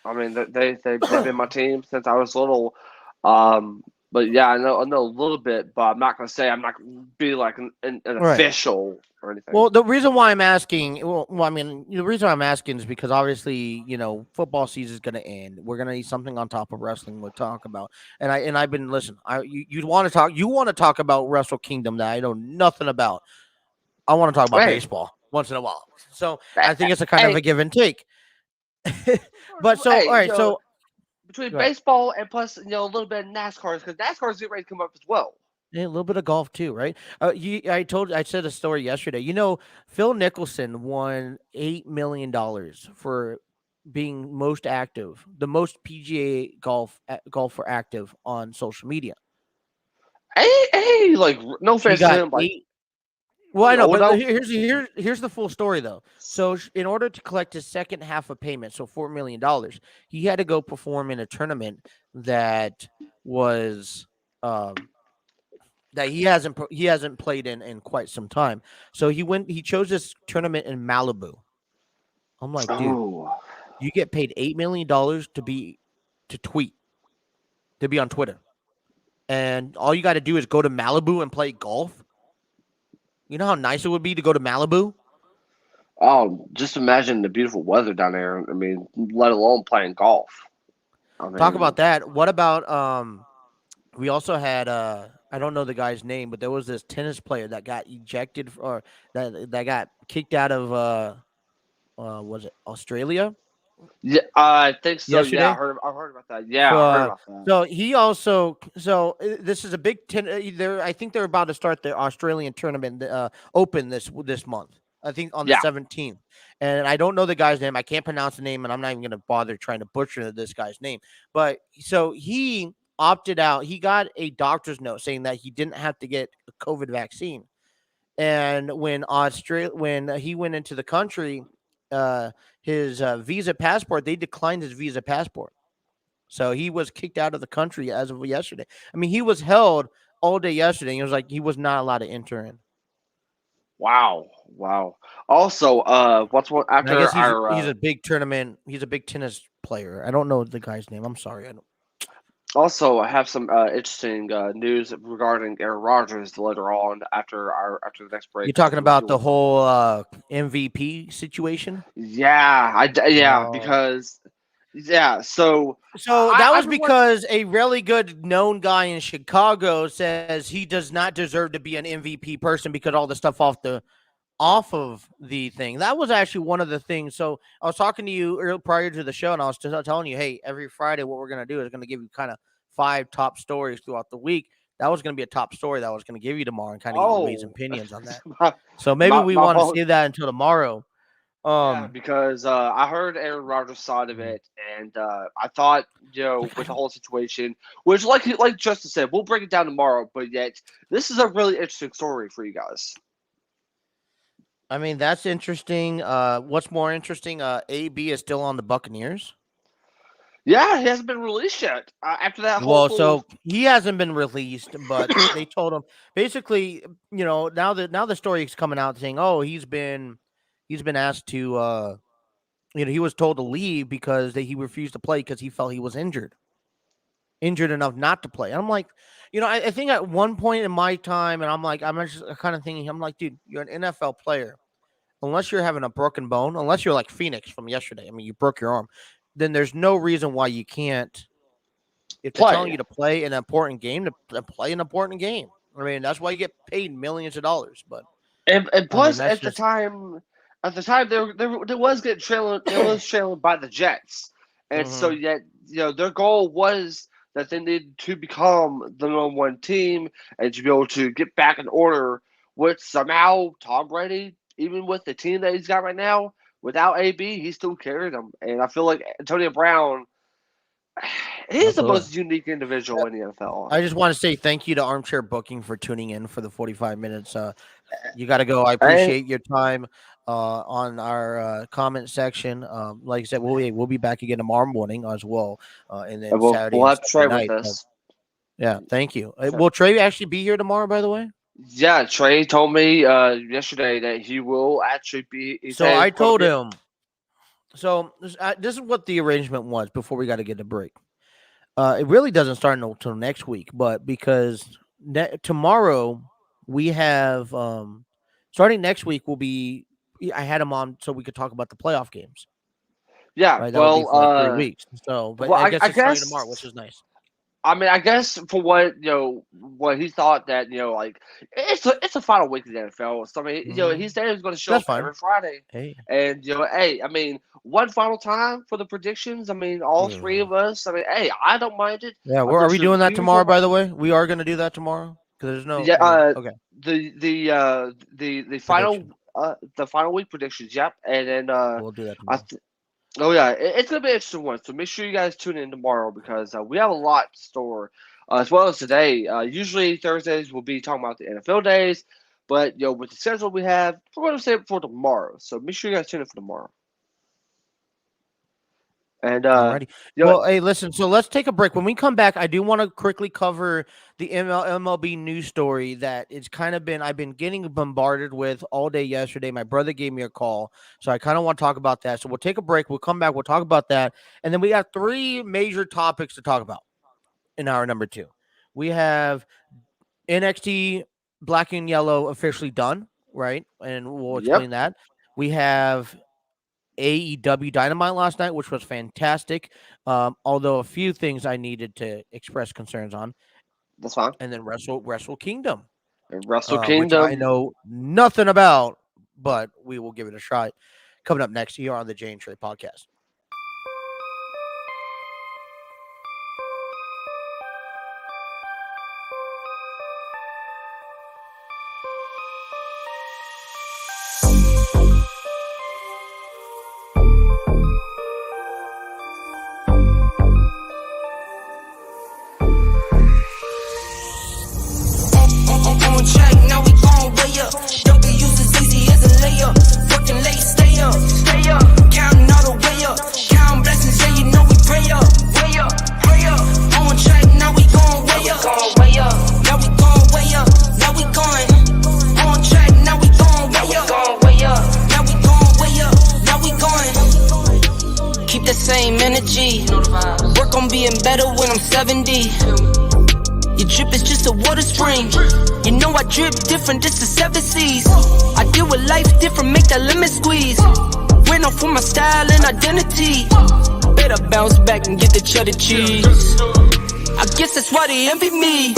B: I mean, they've been my team since I was little. Um, but yeah, I know a little bit, but I'm not gonna say I'm not gonna be like an
A: Right.
B: official or anything.
A: Well, the reason why I'm asking, I mean, the reason I'm asking is because obviously, football season is going to end. We're going to need something on top of wrestling we'll talk about. I've been listen. You want to talk about Wrestle Kingdom that I know nothing about. I want to talk about
B: Hey,
A: baseball once in a while. So
B: hey,
A: I think it's a kind of
B: hey,
A: a give and take. But so all right,
B: so
A: so
B: between
A: go ahead.
B: baseball and plus a little bit of NASCAR because NASCAR's getting ready to come up as well.
A: Yeah, a little bit of golf too, right? I said a story yesterday. Phil Nicholson won $8 million for being most active, the most PGA golfer active on social media.
B: Like no
A: He
B: offense to
A: got
B: him, like
A: eight. Well, I know,
B: oh
A: but
B: no,
A: here's the full story though. So in order to collect his second half of payment, so $4 million, he had to go perform in a tournament that was um that he hasn't played in quite some time. So he chose this tournament in Malibu. I'm like, dude,
B: oh.
A: you get paid $8 million to tweet, to be on Twitter. And all you got to do is go to Malibu and play golf. You know how nice it would be to go to Malibu?
B: Oh, just imagine the beautiful weather down there. I mean, let alone playing golf. I
A: Talk
B: mean,
A: about that. What about we also had I don't know the guy's name, but there was this tennis player that got ejected or that got kicked out of was it Australia
B: yeah, I think so. Yeah,
A: yesterday?
B: I heard about that. Yeah, I heard about that.
A: So he also this is a big I think they're about to start the Australian tournament open this month. I think on the
B: Yeah.
A: 17th. And I don't know the guy's name. I can't pronounce the name, and I'm not even going to bother trying to butcher this guy's name. But so he opted out. He got a doctor's note saying that he didn't have to get a COVID vaccine. And when he went into the country, his visa passport, they declined his visa passport. So he was kicked out of the country as of yesterday. I mean, he was held all day yesterday. He was like he was not allowed to enter in.
B: Wow. Wow. Also, what's one
A: And I
B: after
A: guess
B: our
A: he's a big tournament. He's a big tennis player. I don't know the guy's name. I'm sorry. I don't.
B: Also, I have some interesting news regarding Aaron Rodgers later on after the next break.
A: You're talking about the whole MVP situation?
B: Yeah,
A: Oh.
B: because so
A: that was because a really good known guy in Chicago says he does not deserve to be an MVP person because all the stuff off of the thing. That was actually one of the things. So I was talking to you prior to the show, and I was telling you, hey, every Friday what we're going to do is going to give you kind of 5 top stories throughout the week. That was going to be a top story that I was going to give you tomorrow and kind of get Wade's opinions on that. So maybe we want to save that until tomorrow.
B: Because I heard Aaron Rodgers' side of it, and I thought, with the whole situation, which like Justin said, we'll break it down tomorrow, but yet this is a really interesting story for you guys.
A: I mean, that's interesting. What's more interesting? AB is still on the Buccaneers.
B: Yeah, he hasn't been released yet. After that whole
A: so he hasn't been released, but they told him basically, now the story is coming out saying, oh, he's been asked to, he was told to leave because he refused to play because he felt he was injured enough not to play. And I'm like, I think at one point in my time, and I'm just kind of thinking, I'm like, dude, you're an NFL player. Unless you're having a broken bone, unless you're like Phoenix from yesterday, I mean, you broke your arm, then there's no reason why you can't. If they're telling you to play an important game, to play an important game. I mean, that's why you get paid millions of dollars. But
B: and plus, at the time, there was getting trailing by the Jets, and so yet their goal was that they needed to become the number 1 team and to be able to get back in order. Which somehow Tom Brady, even with the team that he's got right now, without AB, he still carried them. And I feel like Antonio Brown, he's the most unique individual in the NFL.
A: I just want to say thank you to Armchair Booking for tuning in for the 45 minutes. You got to go. I appreciate your time on our comment section. Like I said, we'll be back again tomorrow morning as well. And then Saturday.
B: We'll have Trey with us.
A: Yeah, thank you. Will Trey actually be here tomorrow, by the way?
B: Yeah, Trey told me yesterday that he will actually be.
A: So I told him. So this is what the arrangement was before we got to get a break. It really doesn't start until next week, but because tomorrow we have starting next week will be. I had him on so we could talk about the playoff games.
B: Yeah,
A: right? That would be for like 3 weeks. So, but I guess it's starting tomorrow, which is nice.
B: I mean, I guess for what what he thought that like it's a final week of the NFL. So I mean, he said he was going to show up every Friday.
A: Hey,
B: and hey, I mean, one final time for the predictions. I mean, all 3 of us. I mean, hey, I don't mind it.
A: Yeah, are we doing that tomorrow? By the way, we are going to do that tomorrow because there's no.
B: Yeah.
A: Okay.
B: The final week predictions. Yep, and then
A: we'll do that tomorrow.
B: Oh, yeah. It's going to be an interesting one. So make sure you guys tune in tomorrow because we have a lot to store as well as today. Usually Thursdays we'll be talking about the NFL days. But, with the schedule we have, we're going to save it for tomorrow. So make sure you guys tune in for tomorrow. And
A: well, hey, listen. So let's take a break. When we come back, I do want to quickly cover the MLB news story that it's kind of been I've been getting bombarded with all day yesterday. My brother gave me a call, so I kind of want to talk about that. So we'll take a break. We'll come back. We'll talk about that, and then we have 3 major topics to talk about in hour number 2. We have NXT Black and Yellow officially done, right? And we'll explain that. We have AEW Dynamite last night, which was fantastic. Although a few things I needed to express concerns on.
B: That's fine.
A: And then Wrestle Kingdom.
B: Wrestle Kingdom.
A: Which I know nothing about, but we will give it a try. Coming up next here on the J Trey Podcast.
C: being better when I'm 70. Your drip is just a water spring. You know I drip different, this is 7 seas. I deal with life different, make that lemon squeeze. Went off for my style and identity. Better bounce back and get the cheddar cheese. I guess that's why they envy me.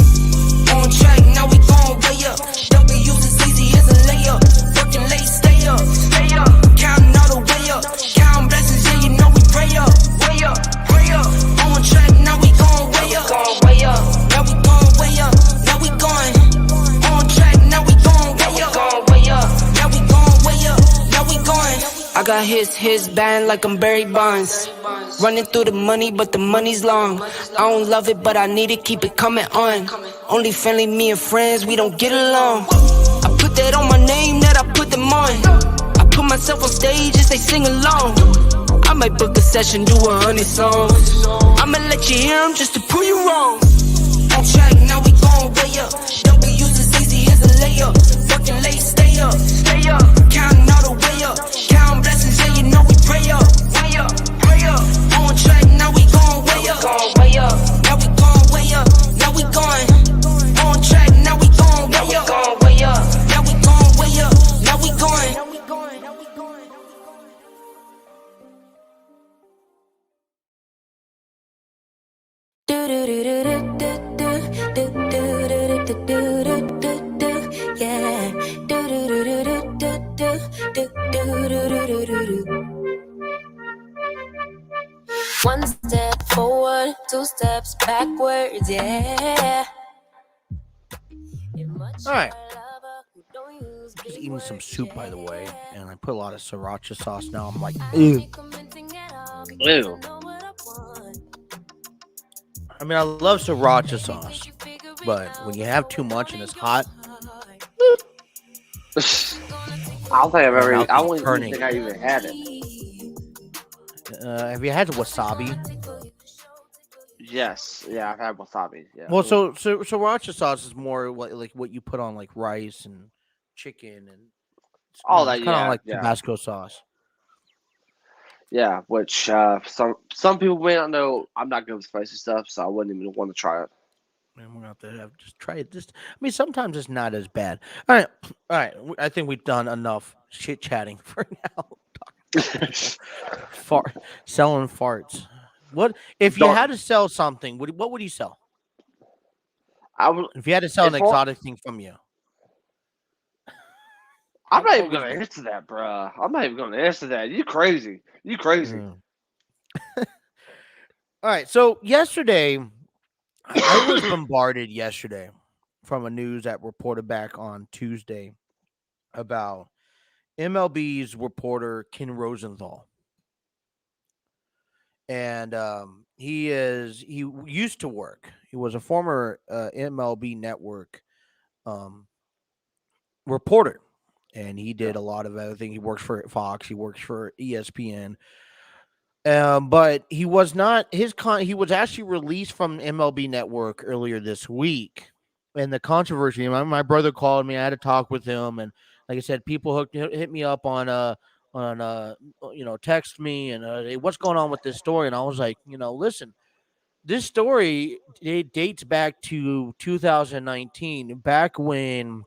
C: On track, now we gon' way up. W's as easy as a layup. Working late, stay up. Counting all the way up. Counting blessings, yeah, you know we pray up. Way up, pray up. On track, now we gon' way up. Now we gon' way up. Now we going. On track, now we gon' way up. Now we gon' way up. Now we going. I got his band like I'm Barry Bonds. Running through the money, but the money's long. I don't love it, but I need it, keep it coming on. Only friendly, me and friends, we don't get along. I put that on my name, that I put them on. I put myself on stage and they sing along. I might book a session, do 100 songs. I'ma let you hear them just to prove you wrong. On track, now we gon' way up. W's as easy as a layup. Working late, stay up. Counting all the way up. Counting blessings, yeah, you know we pray up. Pray up. On track, now we gon' way up. Now we gon' way up. Now we going. On track, now we gon' way up. Now we gon' way up. Now we going. Yeah. One step forward, 2 steps backwards, yeah.
A: All right. Just eating some soup, by the way, and I put a lot of sriracha sauce. Now I'm like, ew.
B: Ew.
A: I mean, I love sriracha sauce, but when you have too much and it's hot,
B: I don't think I've ever.
A: mouth
B: I
A: is
B: don't even
A: burning.
B: think I even had it.
A: Have you had wasabi?
B: Yes, yeah, I've had wasabi. Yeah.
A: Well, so sriracha sauce is more like what you put on like rice and chicken and
B: All that,
A: kind of
B: yeah,
A: like
B: yeah.
A: Tabasco sauce.
B: Yeah, which some people may not know. I'm not good with spicy stuff, so I wouldn't even want to try it.
A: And we're gonna have to just try it. Just, I mean, sometimes it's not as bad. All right. I think we've done enough chit chatting for now. Selling farts. What if you had to sell something? What would you sell?
B: I would.
A: If you had to sell an
B: If
A: exotic thing from you,
B: I'm not even gonna answer that, bruh. I'm not even gonna answer that. You crazy? You crazy?
A: All right. So yesterday, I was bombarded yesterday from a news that reported back on Tuesday about MLB's reporter Ken Rosenthal. And he used to work. He was a former MLB network reporter, and he did a lot of other things. He works for Fox. He works for ESPN. But he was not he was actually released from MLB Network earlier this week. And the controversy, my brother called me. I had to talk with him, and like I said, people hit me up on text me and hey, what's going on with this story? And I was like, listen, this story, it dates back to 2019, back when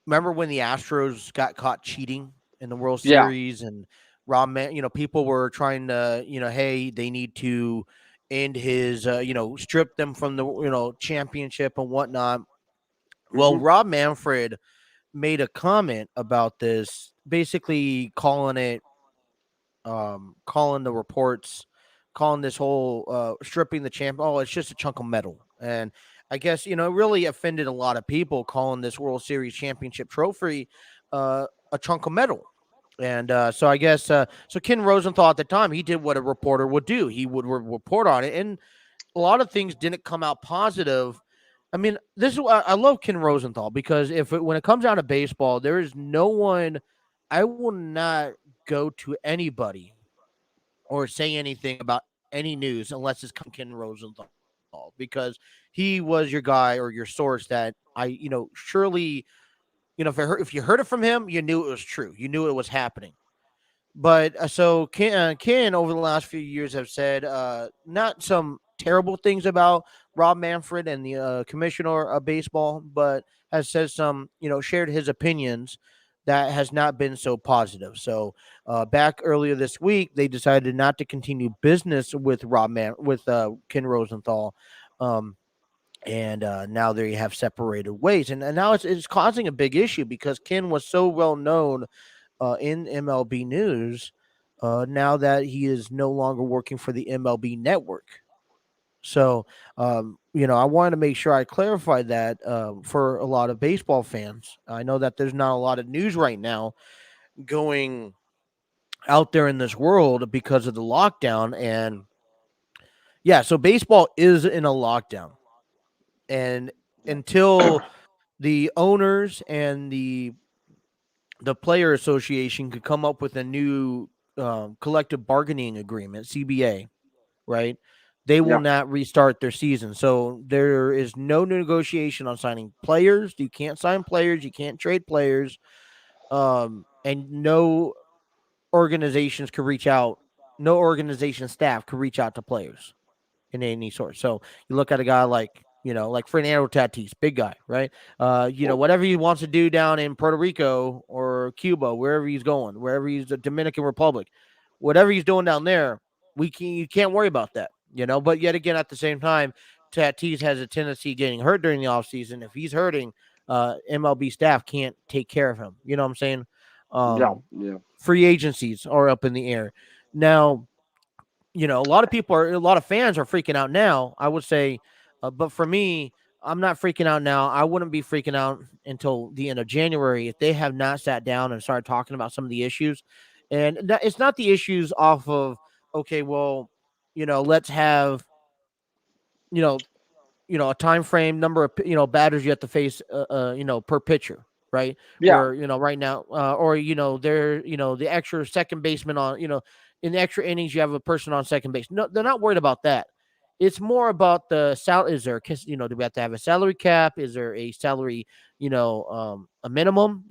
A: remember when the Astros got caught cheating in the World
B: Yeah.
A: Series, and Rob, people were trying to, hey, they need to end his, strip them from the, championship and whatnot. Well, Rob Manfred made a comment about this, basically calling the reports, calling this whole stripping the champ. Oh, it's just a chunk of metal. And I guess, it really offended a lot of people, calling this World Series championship trophy a chunk of metal. And so I guess so Ken Rosenthal at the time, he did what a reporter would do. He would report on it. And a lot of things didn't come out positive. I mean, this is I love Ken Rosenthal because when it comes down to baseball, there is no one. I will not go to anybody or say anything about any news unless it's Ken Rosenthal, because he was your guy or your source that surely, if you heard it from him, you knew it was true. You knew it was happening. But so Ken over the last few years have said not some terrible things about Rob Manfred and the commissioner of baseball, but has said some, shared his opinions that has not been so positive. So back earlier this week, they decided not to continue business with Ken Rosenthal. Um, and now they have separated ways, and now it's causing a big issue because Ken was so well known in MLB news now that he is no longer working for the MLB network. So, I wanted to make sure I clarified that for a lot of baseball fans. I know that there's not a lot of news right now going out there in this world because of the lockdown. And yeah, so baseball is in a lockdown. And until the owners and the player association could come up with a new collective bargaining agreement, CBA, right? They will
B: Yeah.
A: not restart their season. So there is no negotiation on signing players. You can't sign players. You can't trade players. And no organizations could reach out. No organization staff could reach out to players in any sort. So you look at a guy like Fernando Tatis, big guy, right? Whatever he wants to do down in Puerto Rico or Cuba, wherever he's going, wherever he's the Dominican Republic, whatever he's doing down there, you can't worry about that, But yet again, at the same time, Tatis has a tendency getting hurt during the offseason. If he's hurting, MLB staff can't take care of him. You know what I'm saying?
B: Yeah. Yeah.
A: Free agencies are up in the air now. A lot of fans are freaking out now, I would say. But for me, I'm not freaking out now. I wouldn't be freaking out until the end of January if they have not sat down and started talking about some of the issues. And it's not the issues off of, okay, well, let's have, you know, a time frame number of batters you have to face per pitcher, right?
B: Yeah.
A: Or right now or they're the extra second baseman on in the extra innings you have a person on second base. No, they're not worried about that. It's more about the salary. Is there do we have to have a salary cap? Is there a salary a minimum?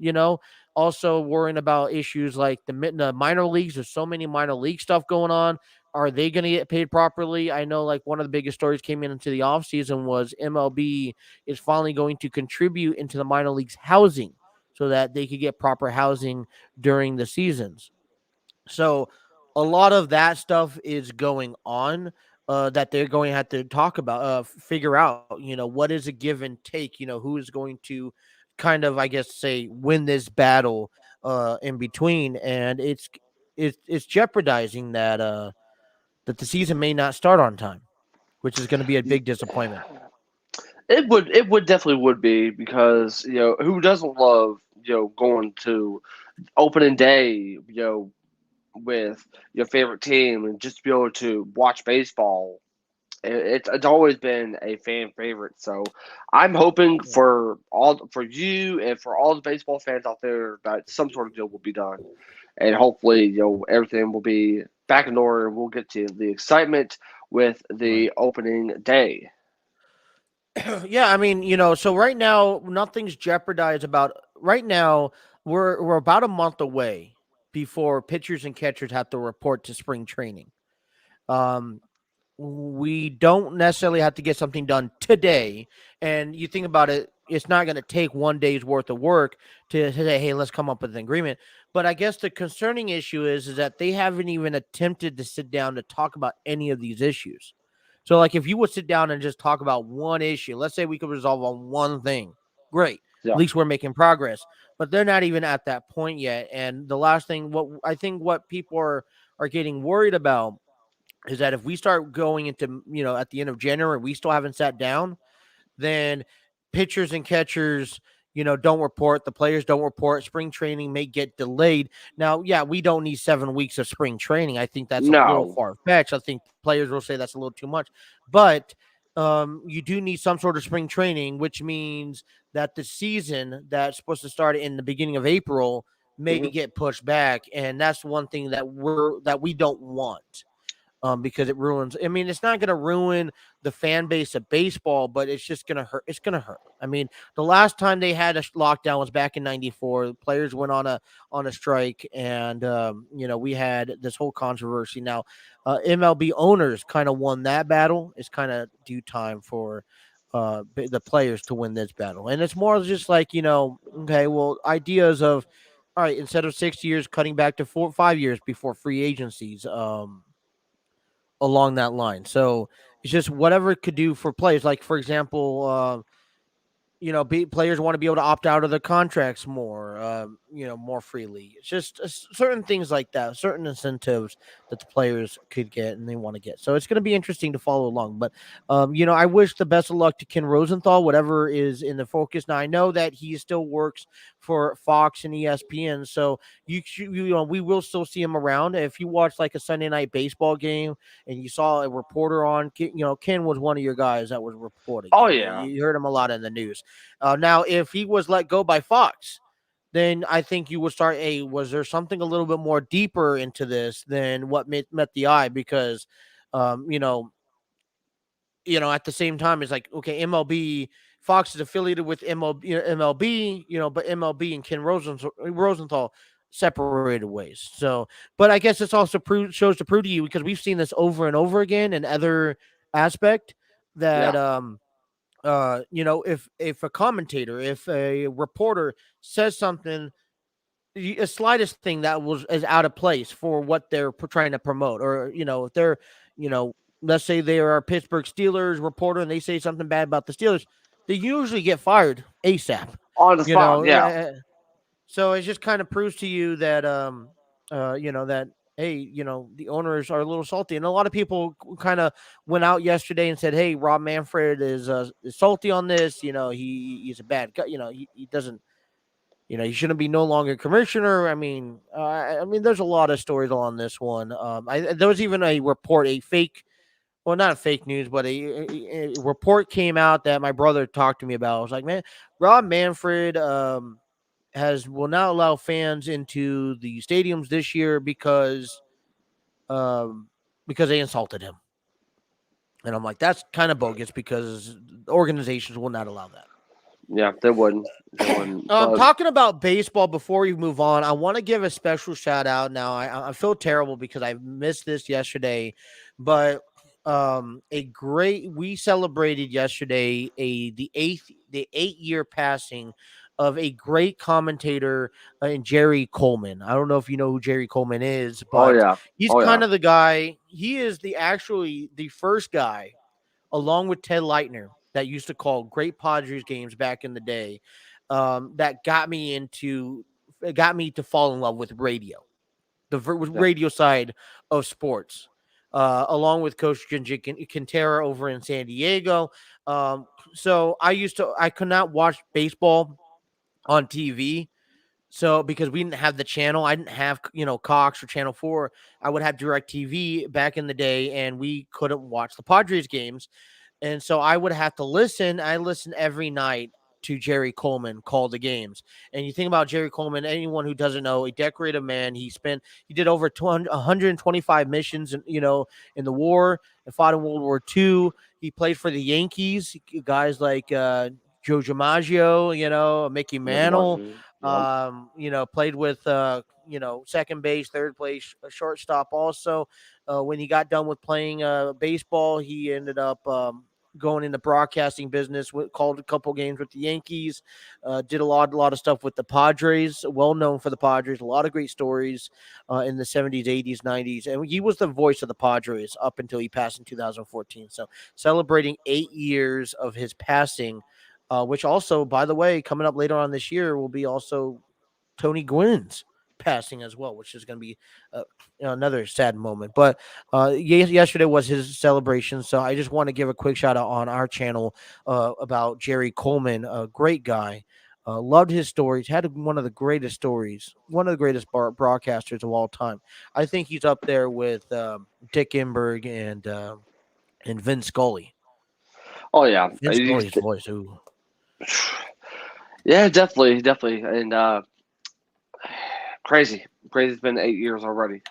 A: Also worrying about issues like the minor leagues. There's so many minor league stuff going on. Are they going to get paid properly? I know like one of the biggest stories came into the offseason was MLB is finally going to contribute into the minor leagues housing so that they could get proper housing during the seasons. So a lot of that stuff is going on that they're going to have to talk about, figure out, what is a give and take, who is going to kind of, I guess, say win this battle in between. And it's jeopardizing that the season may not start on time, which is going to be a big disappointment.
B: It would definitely would be because who doesn't love going to opening day with your favorite team and just be able to watch baseball. It's always been a fan favorite. So I'm hoping for you and for all the baseball fans out there that some sort of deal will be done, and hopefully everything will be back in order. We'll get to the excitement with the opening day.
A: Yeah, I mean, so right now nothing's jeopardized about right now. We're about a month away before pitchers and catchers have to report to spring training. Um, we don't necessarily have to get something done today. And you think about it, it's not going to take one day's worth of work to say, hey, let's come up with an agreement. But I guess the concerning issue is that they haven't even attempted to sit down to talk about any of these issues. So, like, if you would sit down and just talk about one issue, let's say we could resolve on one thing, great.
B: Yeah.
A: At least we're making progress. But they're not even at that point yet. And the last thing, what people are getting worried about is that if we start going into, at the end of January, we still haven't sat down, then pitchers and catchers, don't report. The players don't report. Spring training may get delayed. Now, yeah, we don't need 7 weeks of spring training. I think that's a little far-fetched. I think players will say that's a little too much. But you do need some sort of spring training, which means that the season that's supposed to start in the beginning of April may get pushed back. And that's one thing that we don't want. because it ruins. I mean, it's not going to ruin the fan base of baseball, but it's just going to hurt. It's going to hurt. I mean, the last time they had a lockdown was back in '94. The players went on a strike, and we had this whole controversy. Now, MLB owners kind of won that battle. It's kind of due time for the players to win this battle, and it's more just like okay, well, ideas of all right, instead of 6 years, cutting back to 5 years before free agencies. Along that line. So it's just whatever it could do for players. Like, for example, players want to be able to opt out of their contracts more, more freely. It's just certain things like that, certain incentives that the players could get and they want to get. So it's going to be interesting to follow along. But, I wish the best of luck to Ken Rosenthal, whatever is in the focus. Now, I know that he still works for Fox and ESPN, so we will still see him around. If you watch like a Sunday night baseball game and you saw a reporter on, Ken was one of your guys that was reporting.
B: Oh yeah,
A: you heard him a lot in the news. Now, if he was let go by Fox, then I think you would start. Was there something a little bit more deeper into this than what met the eye? Because, at the same time, it's like, okay, MLB, Fox is affiliated with MLB, but MLB and Ken Rosenthal separated ways. So, but I guess this also shows to prove to you, because we've seen this over and over again in other aspect that, if a commentator, if a reporter says something, a slightest thing that is out of place for what they're trying to promote, or if they're, let's say they are a Pittsburgh Steelers reporter and they say something bad about the Steelers, they usually get fired ASAP
B: on the spot. Yeah.
A: So it just kind of proves to you that that hey, the owners are a little salty, and a lot of people kind of went out yesterday and said, "Hey, Rob Manfred is salty on this. He's a bad guy. He doesn't. He shouldn't be no longer commissioner." I mean, there's a lot of stories on this one. There was even a report, not a fake news, but a report came out that my brother talked to me about. I was like, man, Rob Manfred will not allow fans into the stadiums this year because they insulted him. And I'm like, that's kind of bogus, because organizations will not allow that.
B: Yeah, they wouldn't.
A: Talking about baseball, before we move on, I want to give a special shout out. Now, I feel terrible because I missed this yesterday, but we celebrated yesterday the 8-year passing of a great commentator in Jerry Coleman. I don't know if you know who Jerry Coleman is, but he's kind of the guy. He is the first guy, along with Ted Leitner, that used to call great Padres games back in the day. That got me to fall in love with radio, the radio side of sports. Along with Coach Quintera over in San Diego. So I could not watch baseball on TV. So because we didn't have the channel, I didn't have, Cox or Channel 4. I would have DirecTV back in the day, and we couldn't watch the Padres games. And so I would have to listen. I listened every night to Jerry Coleman call the games. And you think about Jerry Coleman, anyone who doesn't know, a decorated man. He did over 125 missions, in the war, and fought in World War II. He played for the Yankees, guys like Joe DiMaggio, Mickey Mantle, played with, second base, third place, shortstop also. When he got done with playing baseball, he ended up going into broadcasting business, called a couple games with the Yankees, did a lot of stuff with the Padres, well known for the Padres, a lot of great stories in the 70s, 80s, 90s. And he was the voice of the Padres up until he passed in 2014. So celebrating 8 years of his passing, which also, by the way, coming up later on this year will be also Tony Gwynn's passing as well, which is going to be another sad moment. But yesterday was his celebration, so I just want to give a quick shout out on our channel about Jerry Coleman, a great guy. Loved his stories, had one of the greatest stories, one of the greatest broadcasters of all time. I think he's up there with Dick Enberg and Vin Scully.
B: Oh yeah,
A: Vin Scully's voice. Ooh.
B: Yeah, definitely, and crazy. It's been 8 years already.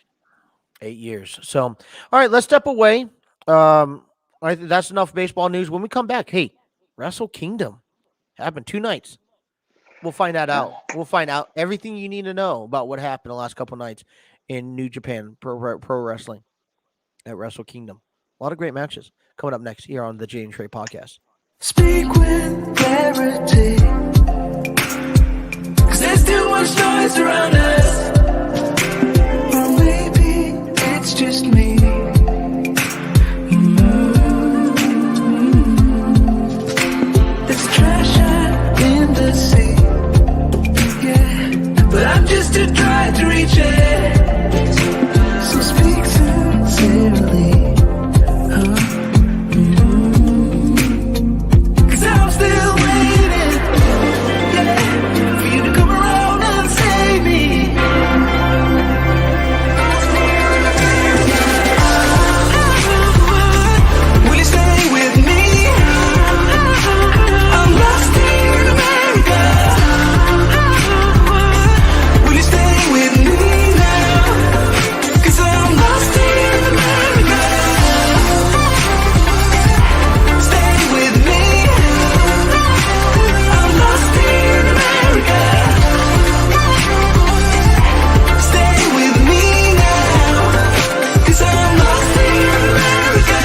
A: 8 years. So, all right, let's step away. All right, that's enough baseball news. When we come back, hey, Wrestle Kingdom happened 2 nights. We'll find that out. We'll find out everything you need to know about what happened the last couple nights in New Japan Pro Wrestling at Wrestle Kingdom. A lot of great matches coming up next here on the J Trey Podcast.
D: Speak with clarity, 'cause there's too much noise around us. Or maybe it's just me. There's trash out in the sea, yeah, but I'm just too dry to reach it. So speak sincerely. I'm still waiting, yeah, for you to come around and save me. Will you stay with me? I'm lost in America. Will you stay with me now? 'Cause I'm lost in America. Stay with me. I'm lost in America. Stay with me now, 'cause I'm lost in America.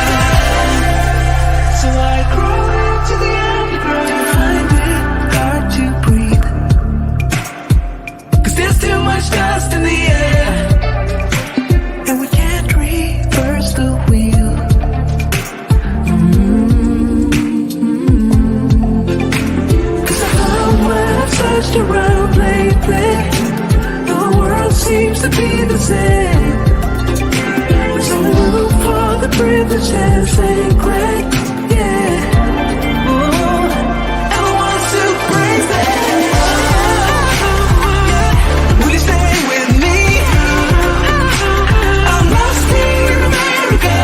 D: So I crawl into the underground, find it hard to breathe, 'cause there's too much dust in the air, and we can't reverse the wheel. When I've searched around lately, the world seems to be the same. There's no room for the privileged and sacred, yeah. Oh, and I want to praise them. Will you stay with me? I'm lost in America.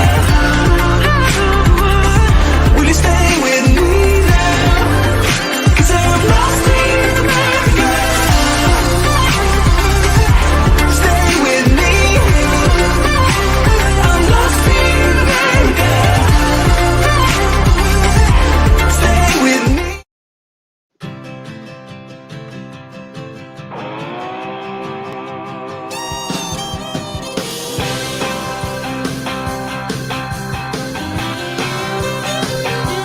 D: Will you stay with me now? 'Cause I'm lost in America. Stay with me. I'm lost in America. Stay with me.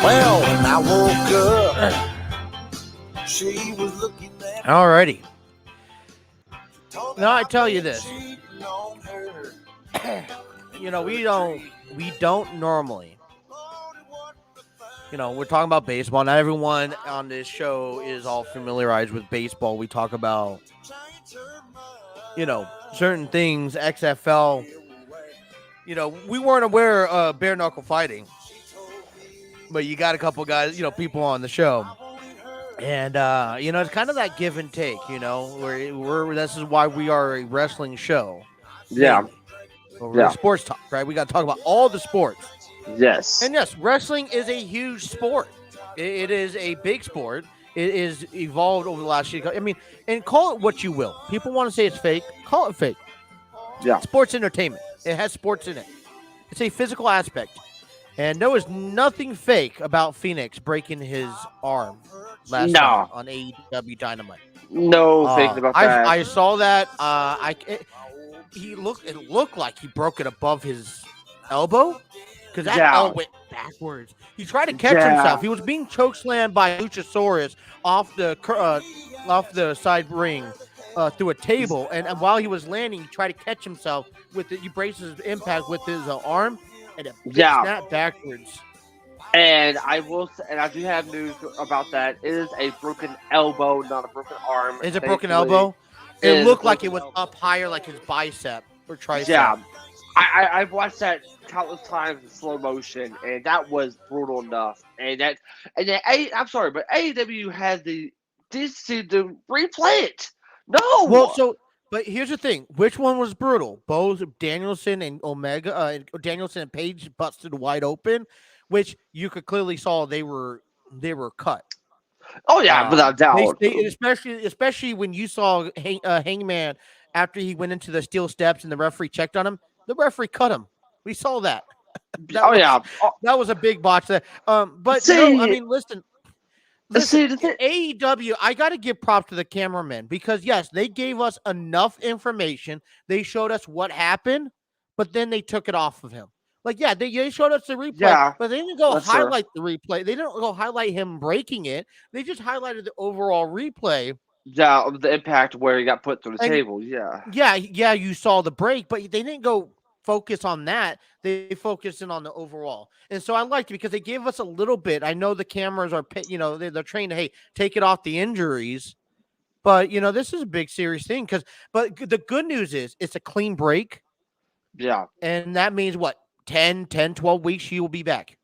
E: Well, when I woke up, she was looking at me.
A: Alrighty.
E: Told me
A: Now I
E: I'm
A: tell you this.
E: cheating on her.
A: You know, we don't normally. You know, we're talking about baseball. Not everyone on this show is all familiarized with baseball. We talk about, you know, certain things, XFL. You know, we weren't aware of bare knuckle fighting, but you got a couple guys, you know, people on the show. And, you know, it's kind of that give and take, you know, where this is why we are a wrestling show.
B: Yeah.
A: Well, we're a sports talk, right? We got to talk about all the sports.
B: Yes.
A: And yes, wrestling is a huge sport. It is a big sport. It is evolved over the last year. I mean, and call it what you will. People want to say it's fake. Call it fake.
B: Yeah.
A: Sports entertainment. It has sports in it. It's a physical aspect. And there was nothing fake about Phoenix breaking his arm last night on AEW Dynamite.
B: No thinking about that.
A: I saw that. It looked like he broke it above his elbow because that elbow went backwards. He tried to catch himself. He was being chokeslammed by Luchasaurus off the side ring through a table, and while he was landing, he tried to catch himself he braces his impact with his arm, and it snapped backwards.
B: And I do have news about that. It is a broken elbow, not a broken arm.
A: Is it broken elbow? It looked like it was up higher, like his bicep or tricep.
B: Yeah, I've watched that countless times in slow motion, and that was brutal enough. I'm sorry, but AEW had the decency to replay it. No.
A: Well, but here's the thing: which one was brutal? Both Danielson and Omega, Danielson and Page busted wide open, which you could clearly saw they were cut.
B: Oh yeah, without doubt.
A: Especially when you saw Hangman after he went into the steel steps and the referee checked on him. The referee cut him. We saw that.
B: Yeah.
A: That was a big botch. But
B: See-
A: no, I mean, listen,
B: See, the thing-
A: AEW, I got to give props to the cameramen because, yes, they gave us enough information. They showed us what happened, but then they took it off of him. Like, yeah, they showed us the replay,
B: Yeah,
A: but they didn't go
B: that's fair.
A: highlight the replay. They didn't go highlight him breaking it. They just highlighted the overall replay.
B: Yeah, the impact where he got put through the
A: And-
B: table. Yeah.
A: Yeah, you saw the break, but they didn't go focus on that. They focused in on the overall. And so I liked it because they gave us a little bit. I know the cameras are, they're trained to, hey, take it off the injuries. But, this is a big serious thing but the good news is it's a clean break.
B: Yeah.
A: And that means what? 10, 12 weeks, she will be back.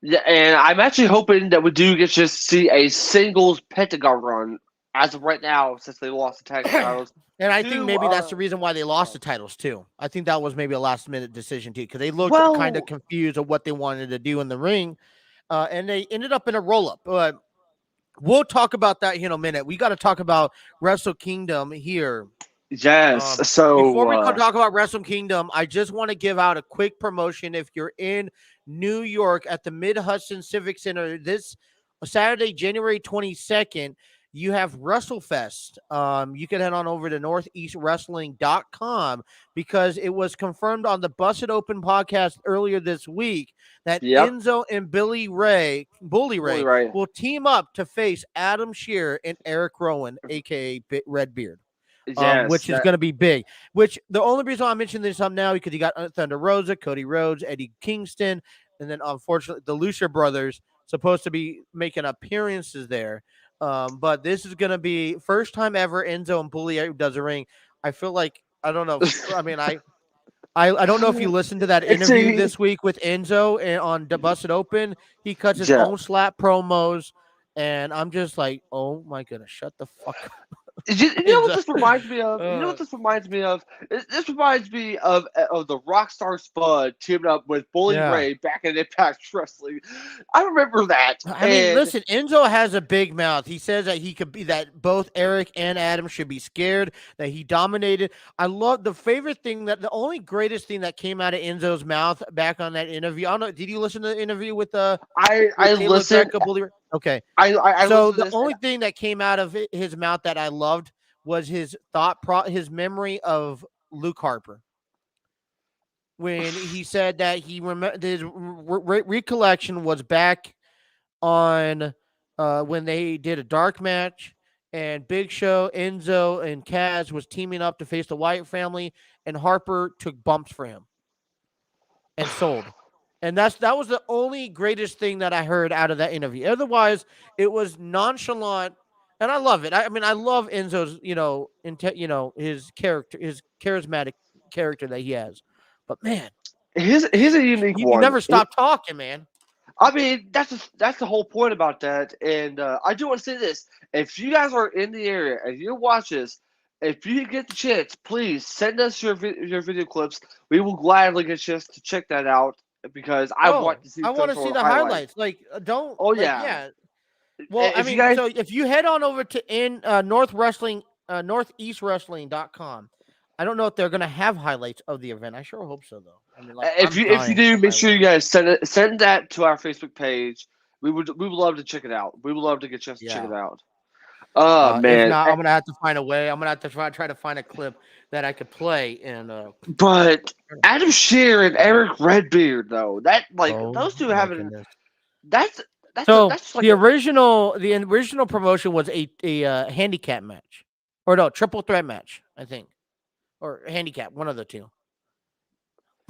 B: Yeah, and I'm actually hoping that we do get to see a singles Pentagon run as of right now since they lost the tag titles.
A: And I think
B: to,
A: maybe that's the reason why they lost the titles too. I think that was maybe a last minute decision too, because they looked kind of confused of what they wanted to do in the ring, and they ended up in a roll up. But we'll talk about that in a minute. We got to talk about Wrestle Kingdom here.
B: Yes. So
A: before we talk about Wrestle Kingdom, I just want to give out a quick promotion. If you're in New York at the Mid-Hudson Civic Center this Saturday, January 22nd, you have WrestleFest. You can head on over to northeastwrestling.com because it was confirmed on the Busted Open podcast earlier this week that Enzo and Bully Ray will team up to face Adam Shearer and Eric Rowan, a.k.a. Redbeard.
B: Yes,
A: Which is going to be big. Which the only reason I mentioned this up now because you got Thunder Rosa, Cody Rhodes, Eddie Kingston, and then unfortunately the Lucha brothers supposed to be making appearances there. But this is going to be first time ever Enzo and Bully does a ring. I feel like I don't know. I mean, I don't know if you listened to that interview this week with Enzo and on Busted Open. He cuts his own slap promos, and I'm just like, oh my goodness, shut the fuck up.
B: You know what this reminds me of? This reminds me of the Rockstar Spud teaming up with Bully Ray back in Impact Wrestling. I remember that.
A: I mean, listen, Enzo has a big mouth. He says that he could be that both Eric and Adam should be scared, that he dominated. I love the favorite thing the only greatest thing that came out of Enzo's mouth back on that interview. I don't know. Did you listen to the interview with
B: I listened.
A: Okay.
B: So
A: the only thing that came out of his mouth that I loved was his his memory of Luke Harper. When he said that he remembered his recollection was back on when they did a dark match and Big Show, Enzo, and Kaz was teaming up to face the Wyatt family, and Harper took bumps for him and sold. And that was the only greatest thing that I heard out of that interview. Otherwise, it was nonchalant, and I love it. I mean, I love Enzo's, his character, his charismatic character that he has. But man,
B: he's a unique one.
A: You never stop talking, man.
B: I mean, that's the whole point about that. And I do want to say this: if you guys are in the area and you watch this, if you get the chance, please send us your video clips. We will gladly get a chance to check that out. Because I want to see.
A: I want to see the highlights. Like, don't.
B: Oh
A: yeah. Well, I mean, so if you head on over to northeastwrestling.com, I don't know if they're gonna have highlights of the event. I sure hope so, though. I mean, like,
B: if you do, make sure you guys send that to our Facebook page. We would love to check it out. We would love to get a chance to check it out. Oh man!
A: If not, I'm gonna have to find a way. I'm gonna have to try to find a clip that I could play. And
B: but Adam Shearer and Eric Redbeard, though, those two haven't. That's like
A: the original promotion was a handicap match, or no, triple threat match, I think, or handicap, one of the two.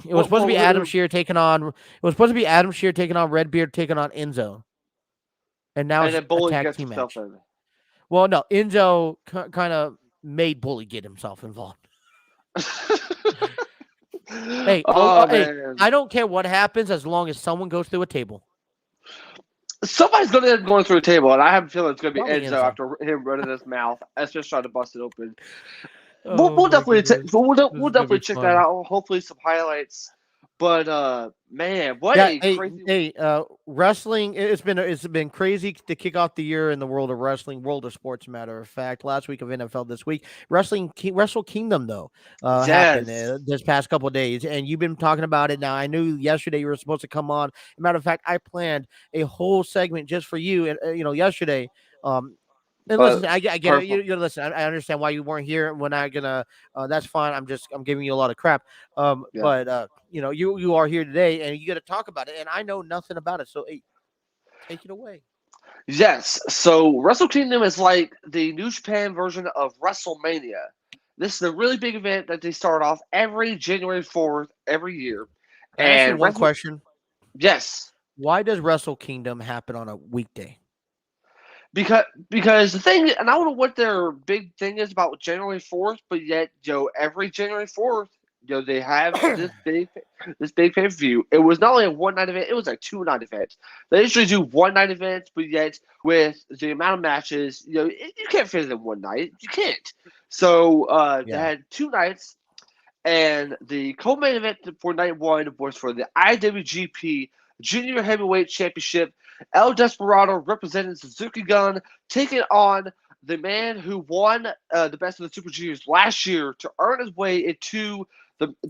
A: It was supposed to be Adam Shearer taking on. It was supposed to be Adam Shearer taking on Redbeard, taking on Enzo, and now it's a tag team match. Well, no, Enzo kind of made Bully get himself involved. Hey, I don't care what happens as long as someone goes through a table.
B: Somebody's going to end up going through a table, and I have a feeling it's going to be Enzo after him running his mouth. Let's just try to bust it open. We'll definitely check that out. Hopefully, some highlights But man, what
A: Yeah,
B: a
A: hey,
B: crazy.
A: wrestling. It's been crazy to kick off the year in the world of wrestling, world of sports. Matter of fact, last week of NFL, this week Wrestle Kingdom though happened
B: Yes.
A: this past couple of days, and you've been talking about it. Now I knew yesterday you were supposed to come on. Matter of fact, I planned a whole segment just for you, and yesterday. And
B: Uh,
A: listen, I get it.
B: Purple.
A: You listen. I understand why you weren't here. We're not gonna. That's fine. I'm giving you a lot of crap.
B: Yeah.
A: But you are here today, and you got to talk about it. And I know nothing about it, so hey, take it away.
B: Yes. So Wrestle Kingdom is like the New Japan version of WrestleMania. This is a really big event that they start off every January 4th every year.
A: Can I ask you
B: And
A: one question?
B: yes,
A: Why does Wrestle Kingdom happen on a weekday?
B: because the thing, and I don't know what their big thing is about January 4th, but yet, every January 4th, they have this big pay per view. It was not only a one night event; it was a 2 night event. They usually do one night events, but yet with the amount of matches, you can't fit it in one night. You can't. So they
A: Yeah.
B: had 2 nights, and the co-main event for night one was for the IWGP Junior Heavyweight Championship. El Desperado representing Suzuki Gun, taking on the man who won the Best of the Super Juniors last year to earn his way into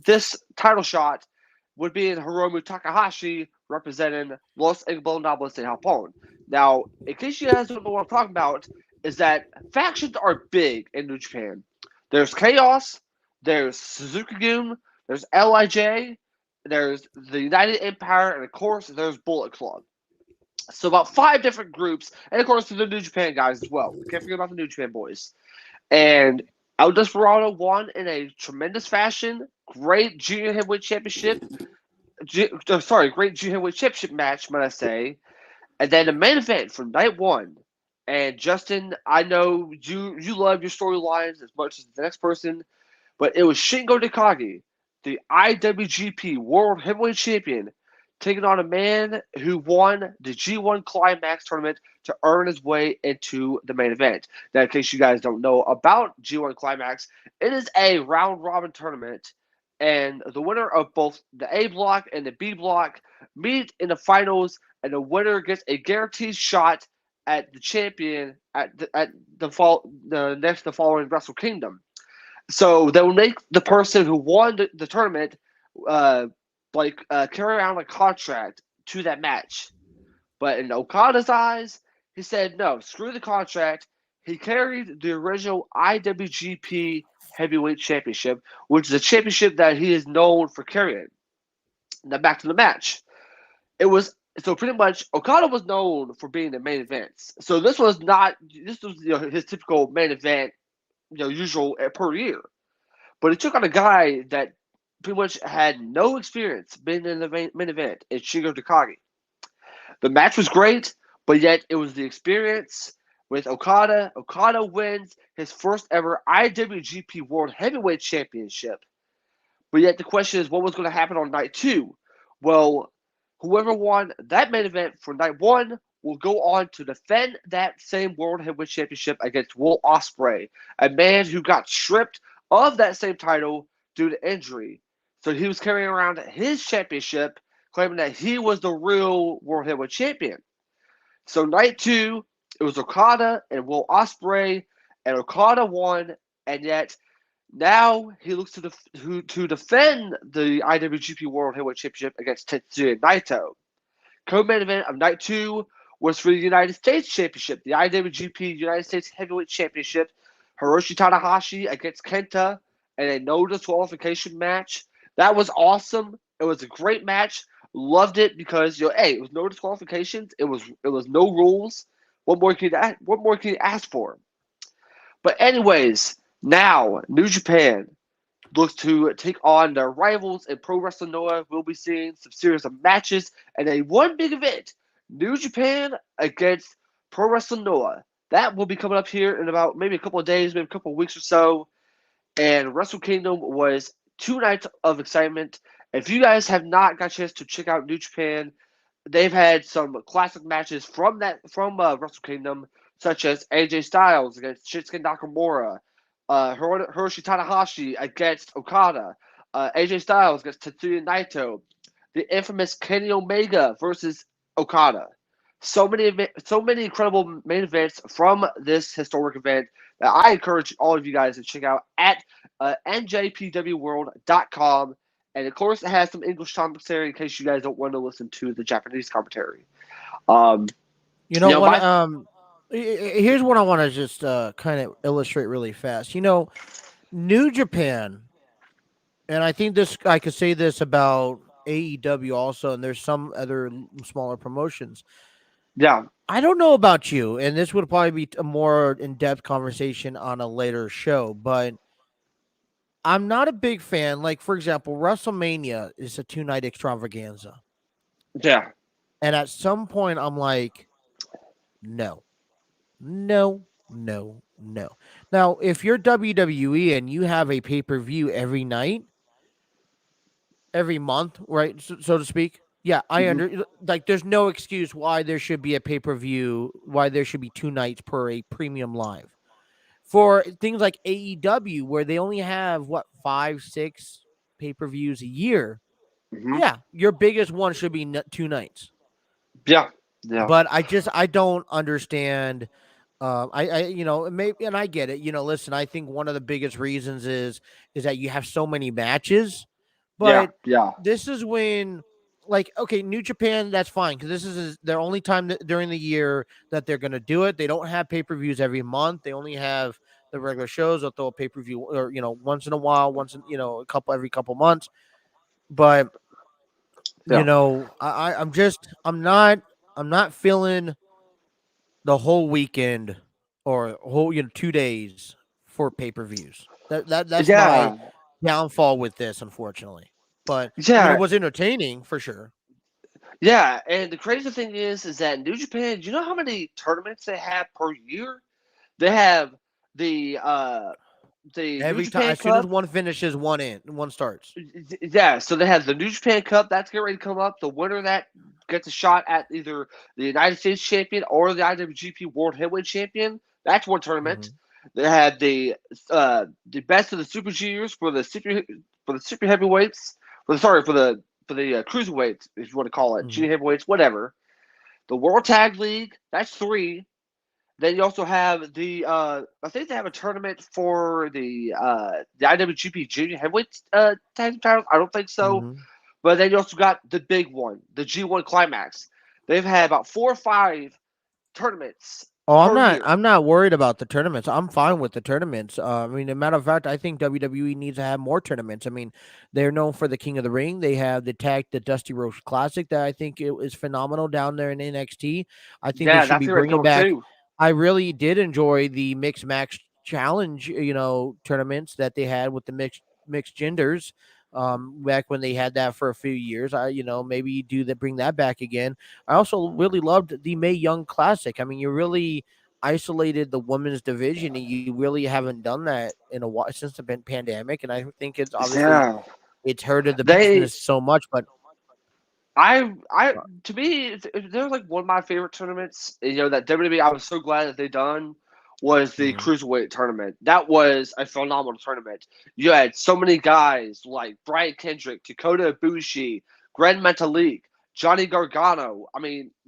B: this title shot, would be in Hiromu Takahashi representing Los Ingobernables de Japón. Now, in case you guys don't know what I'm talking about, is that factions are big in New Japan. There's Chaos, there's Suzuki Gun, there's LIJ, there's the United Empire, and of course, there's Bullet Club. So about 5 different groups, and of course, the New Japan guys as well. Can't forget about the New Japan boys. And El Desperado won in a tremendous fashion. Great junior heavyweight championship. Great junior heavyweight championship match, might I say. And then the main event from night one. And Justin, I know you love your storylines as much as the next person, but it was Shingo Takagi, the IWGP World Heavyweight Champion, taking on a man who won the G1 Climax tournament to earn his way into the main event. Now, in case you guys don't know about G1 Climax, it is a round robin tournament, and the winner of both the A block and the B block meet in the finals, and the winner gets a guaranteed shot at the champion at the following Wrestle Kingdom. So they will make the person who won the tournament carry around a contract to that match. But in Okada's eyes, he said no, screw the contract. He carried the original IWGP Heavyweight Championship, which is a championship that he is known for carrying. Now back to the match. It was so pretty much Okada was known for being the main events. So this was his typical main event, usual per year. But he took on a guy that pretty much had no experience being in the main event in Shingo Takagi. The match was great, but yet it was the experience with Okada. Okada wins his first ever IWGP World Heavyweight Championship. But yet the question is, what was going to happen on night two? Well, whoever won that main event for night one will go on to defend that same World Heavyweight Championship against Will Ospreay, a man who got stripped of that same title due to injury. So he was carrying around his championship, claiming that he was the real World Heavyweight Champion. So night two, it was Okada and Will Ospreay, and Okada won, and yet now he looks to defend the IWGP World Heavyweight Championship against Tetsuya Naito. Co-main event of night two was for the United States Championship, the IWGP United States Heavyweight Championship. Hiroshi Tanahashi against Kenta in a no disqualification match. That was awesome. It was a great match. Loved it because it was no disqualifications. It was no rules. What more can you ask for? But anyways, now New Japan looks to take on their rivals in Pro Wrestling Noah. We'll be seeing some series of matches and a one big event: New Japan against Pro Wrestling Noah. That will be coming up here in about maybe a couple of days, maybe a couple of weeks or so. And Wrestle Kingdom was 2 nights of excitement. If you guys have not got a chance to check out New Japan, they've had some classic matches from Wrestle Kingdom, such as AJ Styles against Shinsuke Nakamura, Hiroshi Tanahashi against Okada, AJ Styles against Tetsuya Naito, the infamous Kenny Omega versus Okada. So many incredible main events from this historic event that I encourage all of you guys to check out at njpwworld.com. And of course, it has some English commentary in case you guys don't want to listen to the Japanese commentary.
A: You know what? Here's what I want to just kind of illustrate really fast. New Japan, and I think I could say this about AEW also, and there's some other smaller promotions.
B: Yeah.
A: I don't know about you, and this would probably be a more in-depth conversation on a later show, but I'm not a big fan. Like, for example, WrestleMania is a 2-night extravaganza.
B: Yeah.
A: And at some point, I'm like, no. Now, if you're WWE and you have a pay-per-view every night, every month, right, so to speak, yeah, there's no excuse why there should be a pay-per-view, why there should be 2 nights per a premium live. For things like AEW, where they only have 5-6 pay-per-views a year, yeah, your biggest one should be 2 nights.
B: Yeah.
A: But I don't understand. Maybe, and I get it. Listen, I think one of the biggest reasons is that you have so many matches. But this is when, okay, New Japan, that's fine, because this is their only time during the year that they're going to do it. They don't have pay-per-views every month. They only have the regular shows. They'll throw a pay-per-view, or once in a while, every couple months. But I'm not feeling the whole weekend or whole 2 days for pay-per-views. That's my downfall with this, unfortunately. But it was entertaining for sure.
B: Yeah, and the crazy thing is that New Japan, do you know how many tournaments they have per year? They have the
A: every
B: New Japan
A: time, as
B: Cup.
A: soon as one finishes, one starts.
B: Yeah, so they have the New Japan Cup that's getting ready to come up. The winner of that gets a shot at either the United States champion or the IWGP World Heavyweight Champion. That's one tournament. They had the best of the Super Juniors for the super heavyweights. For the cruiserweights, if you want to call it, junior heavyweights, whatever. The World Tag League, that's 3. Then you also have the I think they have a tournament for the IWGP Junior Heavyweight tag team titles. I don't think so. But then you also got the big one, the G1 Climax. They've had about 4 or 5 tournaments.
A: Oh, I'm not worried about the tournaments. I'm fine with the tournaments. As a matter of fact, I think WWE needs to have more tournaments. They're known for the King of the Ring. They have the Dusty Rhodes Classic that I think is phenomenal down there in NXT. I think they should be bringing back. Too. I really did enjoy the Mixed Match Challenge, tournaments that they had with the mixed genders. Back when they had that for a few years, maybe bring that back again. I also really loved the Mae Young Classic. You really isolated the women's division, and you really haven't done that in a while since the pandemic. And I think it's obviously it's hurted the business so much. But
B: to me, they're like one of my favorite tournaments. That WWE, I was so glad that they done. Was the Cruiserweight tournament. That was a phenomenal tournament. You had so many guys like Brian Kendrick, Dakota Ibushi, Grand Metalik, Johnny Gargano.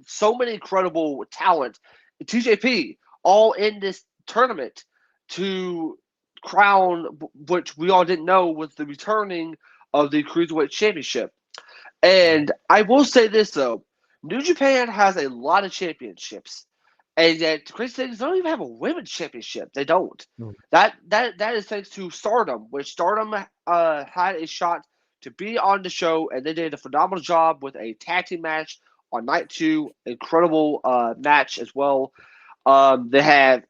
B: So many incredible talent. TJP, all in this tournament to crown, which we all didn't know was the returning of the Cruiserweight Championship. And I will say this, though. New Japan has a lot of championships. And yet, the crazy thing is, they don't even have a women's championship. They don't. That is thanks to Stardom, which Stardom had a shot to be on the show, and they did a phenomenal job with a tag team match on night 2. Incredible match as well. They have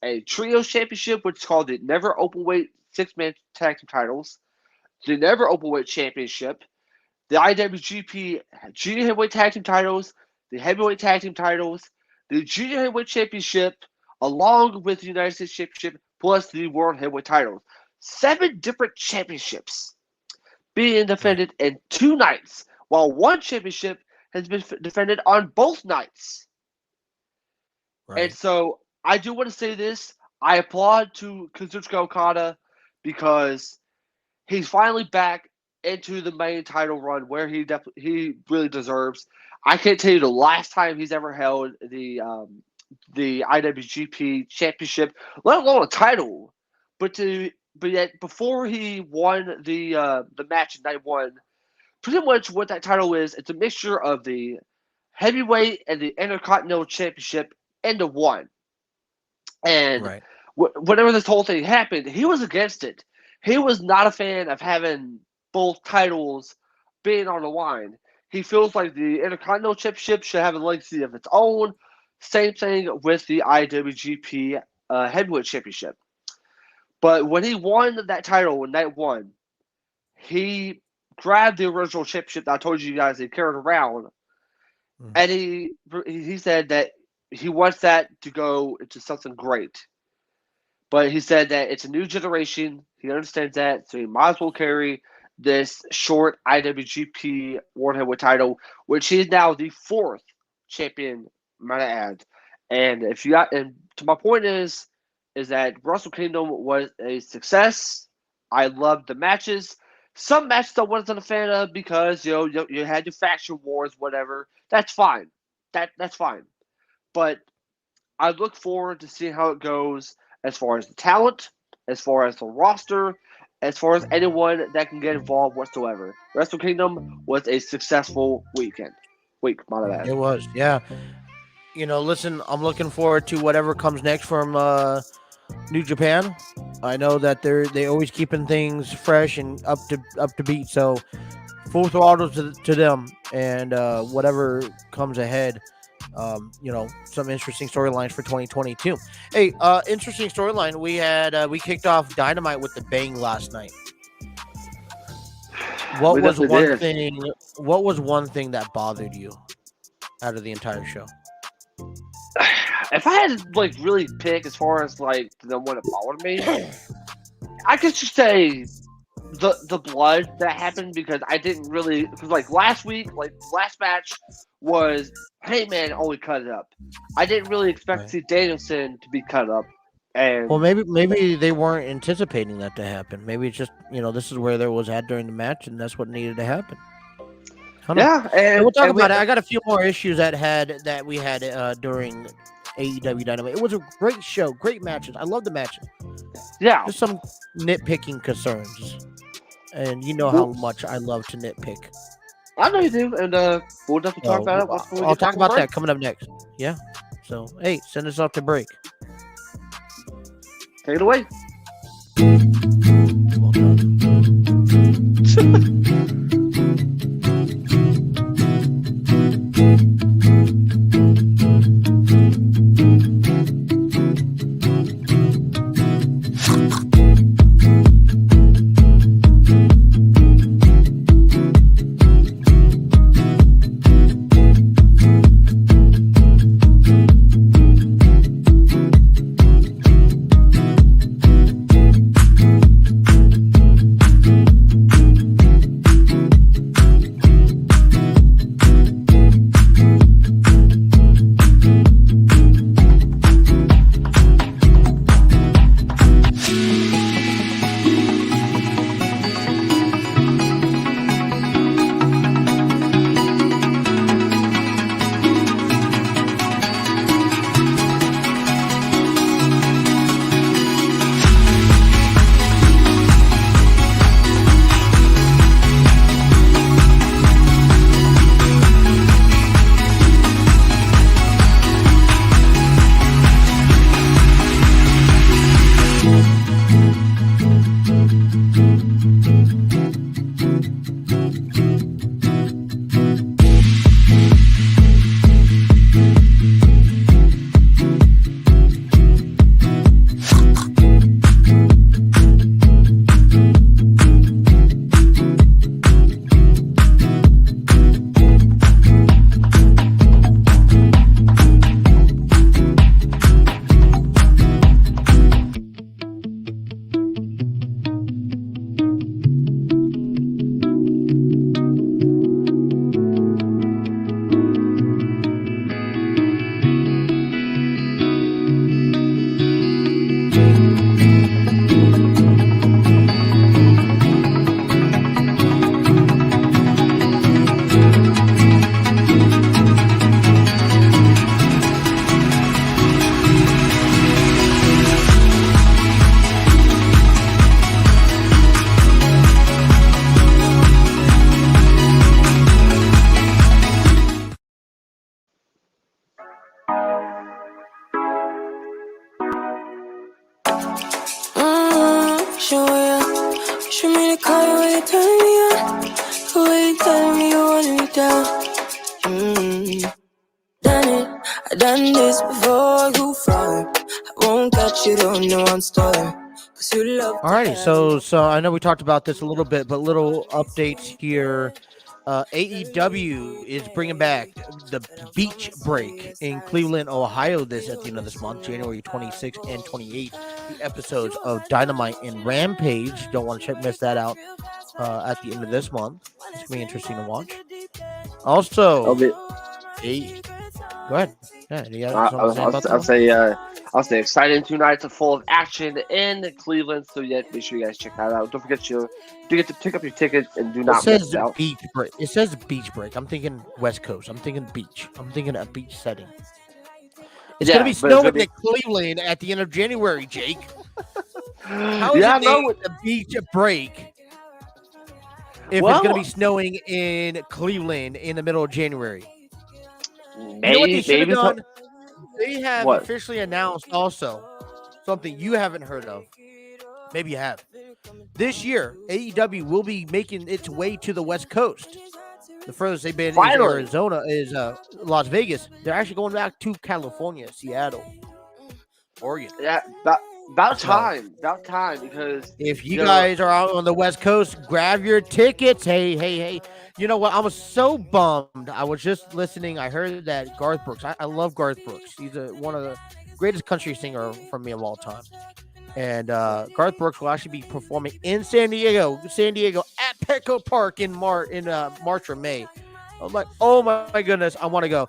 B: a trio championship, which is called the Never Openweight 6-man tag team titles, the Never Openweight Championship, the IWGP Junior Heavyweight Tag Team titles, the Heavyweight Tag Team titles, the Junior Heavyweight Championship, along with the United States Championship, plus the World Heavyweight titles. 7 different championships being defended in 2 nights, while 1 championship has been defended on both nights. And so I do want to say this. I applaud to Kazuchika Okada because he's finally back into the main title run where he really deserves. I can't tell you the last time he's ever held the IWGP Championship, let alone a title. But yet before he won the match in night one, pretty much what that title is, it's a mixture of the heavyweight and the Intercontinental Championship into one. And
A: Right.
B: Whenever this whole thing happened, he was against it. He was not a fan of having both titles being on the line. He feels like the Intercontinental Championship should have a legacy of its own. Same thing with the IWGP Heavyweight Championship. But when he won that title in night one, he grabbed the original championship that I told you guys he carried around, and he said that he wants that to go into something great. But he said that it's a new generation. He understands that, so he might as well carry this short IWGP World Heavyweight title, which he is now the 4th champion, might I add. And to my point is that Wrestle Kingdom was a success. I loved the matches. Some matches I wasn't a fan of because you had your faction wars, whatever. That's fine. That's fine. But I look forward to seeing how it goes as far as the talent, as far as the roster, as far as anyone that can get involved whatsoever. Wrestle Kingdom was a successful week, my bad.
A: It was, yeah. Listen, I'm looking forward to whatever comes next from New Japan. I know that they always keeping things fresh and up to beat. So full throttle to them, and whatever comes ahead. Some interesting storylines for 2022. Hey, interesting storyline. We kicked off Dynamite with the bang last night. What was one thing that bothered you out of the entire show?
B: If I had to really pick as far as the one that bothered me, I could just say the blood that happened, because I didn't really, because last match was Heyman only cut it up. I didn't really expect to see Danielson to be cut up. And
A: well, maybe they weren't anticipating that to happen. Maybe it's just this is where there was at during the match, and that's what needed to happen.
B: Yeah, and
A: we'll talk about it. I got a few more issues that we had during AEW Dynamite. It was a great show, great matches. I love the matches.
B: Yeah,
A: just some nitpicking concerns, and how much I love to nitpick.
B: I know you do, and we'll definitely talk about it.
A: I'll talk about that coming up next. Yeah. So hey, send us off to break.
B: Take it away.
A: Well done.
C: pushing me to call you when you turn me on. The way you telling me you want me down. Done it, I done this before you fall. I won't catch you, don't know I'm stalling. Cause you love.
A: Alrighty, so I know we talked about this a little bit, but little updates here. AEW is bringing back the Beach Break in Cleveland, Ohio at the end of this month, January 26th and 28th. The episodes of Dynamite and Rampage. Don't want to miss that out at the end of this month. It's going to be interesting to watch. Also, go ahead. Yeah,
B: I'll say exciting 2 nights of full of action in Cleveland. So yeah, make sure you guys check that out. Don't forget to pick up your tickets and do not miss out.
A: Beach break. It says beach break. I'm thinking West Coast. I'm thinking beach. I'm thinking a beach setting. It's gonna be snowing in Cleveland at the end of January, Jake. How is it a beach break if it's gonna be snowing in Cleveland in the middle of January? You know what they should have done? They have officially announced also something you haven't heard of. Maybe you have. This year, AEW will be making its way to the West Coast. The furthest they've been is Arizona, is Las Vegas. They're actually going back to California, Seattle, Oregon.
B: Yeah, about time. About time, because
A: if you guys are out on the West Coast, grab your tickets. Hey. You know what? I was so bummed. I was just listening. I heard that Garth Brooks. I love Garth Brooks. He's one of the greatest country singer for me of all time. And Garth Brooks will actually be performing in San Diego at Petco Park in March or May. I'm like, oh my goodness, I want to go.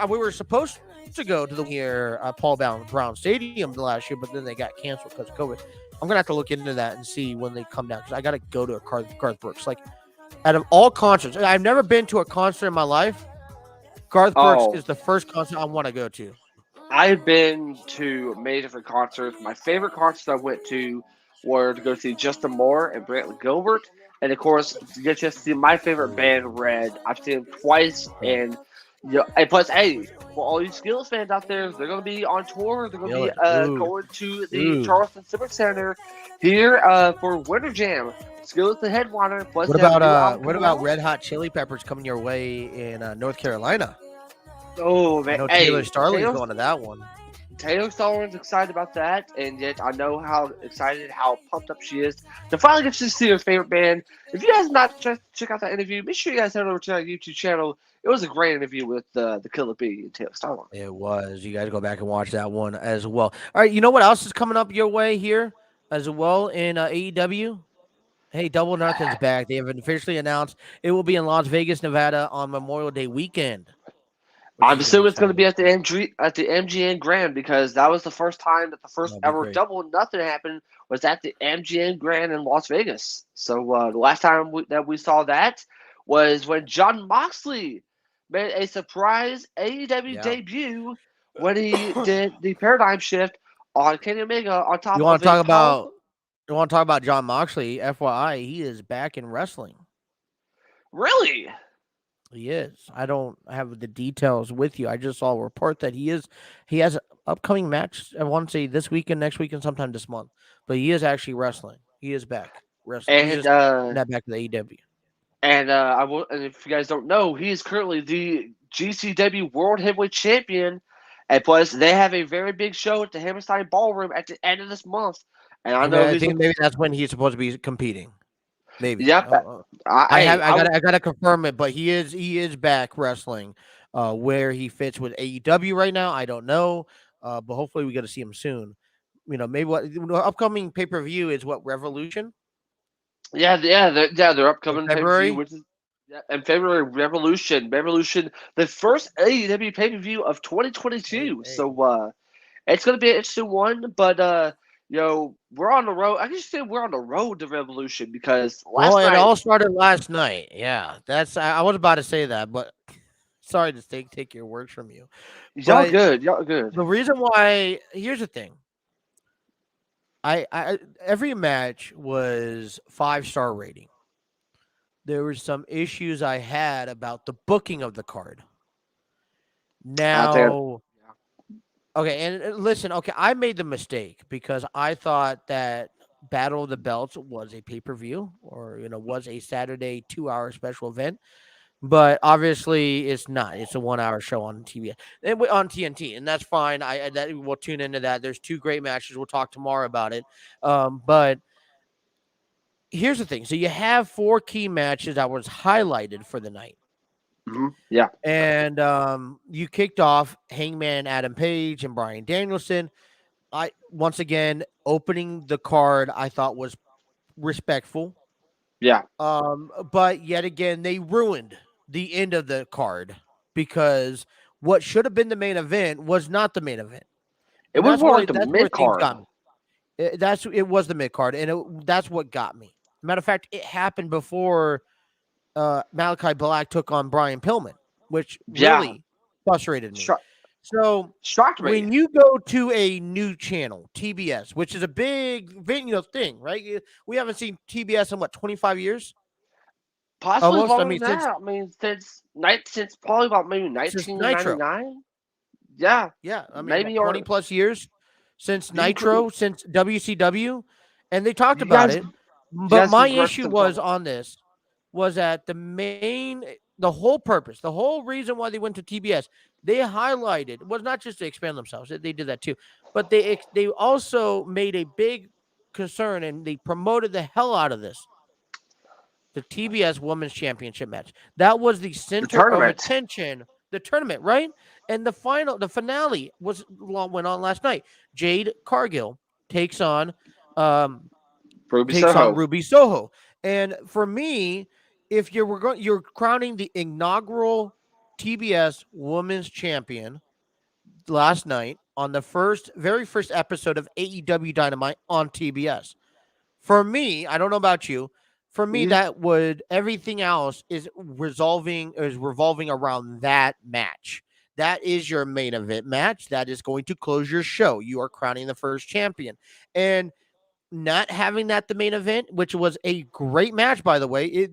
A: We were supposed to go to the Paul Brown Stadium last year, but then they got canceled because of COVID. I'm gonna have to look into that and see when they come down, because I gotta go to a Garth Brooks. Like, out of all concerts, I've never been to a concert in my life. Garth Brooks is the first concert I want to go to.
B: I've been to many different concerts. My favorite concerts I went to were to go see Justin Moore and Brantley Gilbert, and of course to get to see my favorite band, Red. I've seen them twice, and and plus, hey, for all you Skills fans out there, they're going to be on tour. They're going to be going to the Charleston Civic Center here for Winter Jam. Skills the headliner. Plus,
A: what about Red Hot Chili Peppers coming your way in North Carolina?
B: Oh man,
A: I know Taylor Starling's going to that one.
B: Taylor Starling's excited about that, and yet I know how pumped up she is to finally get to see her favorite band. If you guys not check out that interview, make sure you guys head over to our YouTube channel. It was a great interview with the Killer Bee and Taylor Starling.
A: It was. You guys go back and watch that one as well. All right, you know what else is coming up your way here as well in AEW? Hey, Double or Nothing's back. They have officially announced it will be in Las Vegas, Nevada on Memorial Day weekend.
B: I'm assuming it's going to be at the MGM Grand, because that was the first time that the first ever Double or Nothing happened was at the MGM Grand in Las Vegas. So the last time that we saw that was when Jon Moxley made a surprise AEW debut when he did the Paradigm Shift on Kenny Omega on top of
A: You want to talk about Jon Moxley? FYI, he is back in wrestling.
B: Really?
A: He is. I don't have the details with you. I just saw a report that he has an upcoming match. I want to say this weekend, next weekend, sometime this month. But he is actually wrestling. He is back wrestling.
B: And
A: not back to the AEW.
B: And and if you guys don't know, he is currently the GCW World Heavyweight Champion. And plus, they have a very big show at the Hammerstein Ballroom at the end of this month. And I think
A: maybe that's when he's supposed to be competing. Maybe.
B: Yep.
A: I gotta confirm it, but he is back wrestling. Where he fits with AEW right now, I don't know. But hopefully we get to see him soon. You know, maybe the upcoming pay-per-view is what, Revolution?
B: Yeah, their upcoming
A: February,
B: which is in February. Revolution, the first AEW pay-per-view of 2022. Hey. So it's gonna be an interesting one, but we're on the road. I can just say we're on the road to Revolution, because
A: it all started last night. Yeah, I was about to say that, but sorry to take your words from you.
B: Y'all good.
A: The reason why, here's the thing. I every match was 5-star rating. There were some issues I had about the booking of the card. Now, okay, and listen, okay, I made the mistake because I thought that Battle of the Belts was a pay-per-view or, was a Saturday 2-hour special event. But obviously, it's not. It's a 1-hour show on TV, on TNT, and that's fine. We'll tune into that. There's 2 great matches. We'll talk tomorrow about it. But here's the thing. So you have 4 key matches that was highlighted for the night.
B: Mm-hmm. Yeah.
A: And you kicked off Hangman Adam Page and Bryan Danielson. Once again, opening the card I thought was respectful.
B: Yeah.
A: But yet again, they ruined the end of the card because what should have been the main event was not the main event.
B: It was more like the mid card.
A: It was the mid card, and that's what got me. Matter of fact, it happened before Malachi Black took on Brian Pillman, which really frustrated me. So
B: shocked me.
A: When you go to a new channel, TBS, which is a big thing, right? We haven't seen TBS in 25 years?
B: Possibly since probably about maybe 1999. Yeah.
A: Yeah. I mean,
B: maybe
A: 20 plus years since Nitro, since WCW. And they talked about it. But my issue was that the whole purpose, the whole reason why they went to TBS, they highlighted was not just to expand themselves. They did that too. But they also made a big concern and they promoted the hell out of this. The TBS Women's Championship match. That was the center of attention. The tournament, right? And the finale went on last night. Jade Cargill takes on Ruby Soho. And for me, if you're crowning the inaugural TBS Women's Champion last night on the very first episode of AEW Dynamite on TBS. For me, I don't know about you. For me, everything else is revolving around that match. That is your main event match. That is going to close your show. You are crowning the first champion. And not having that the main event, which was a great match, by the way.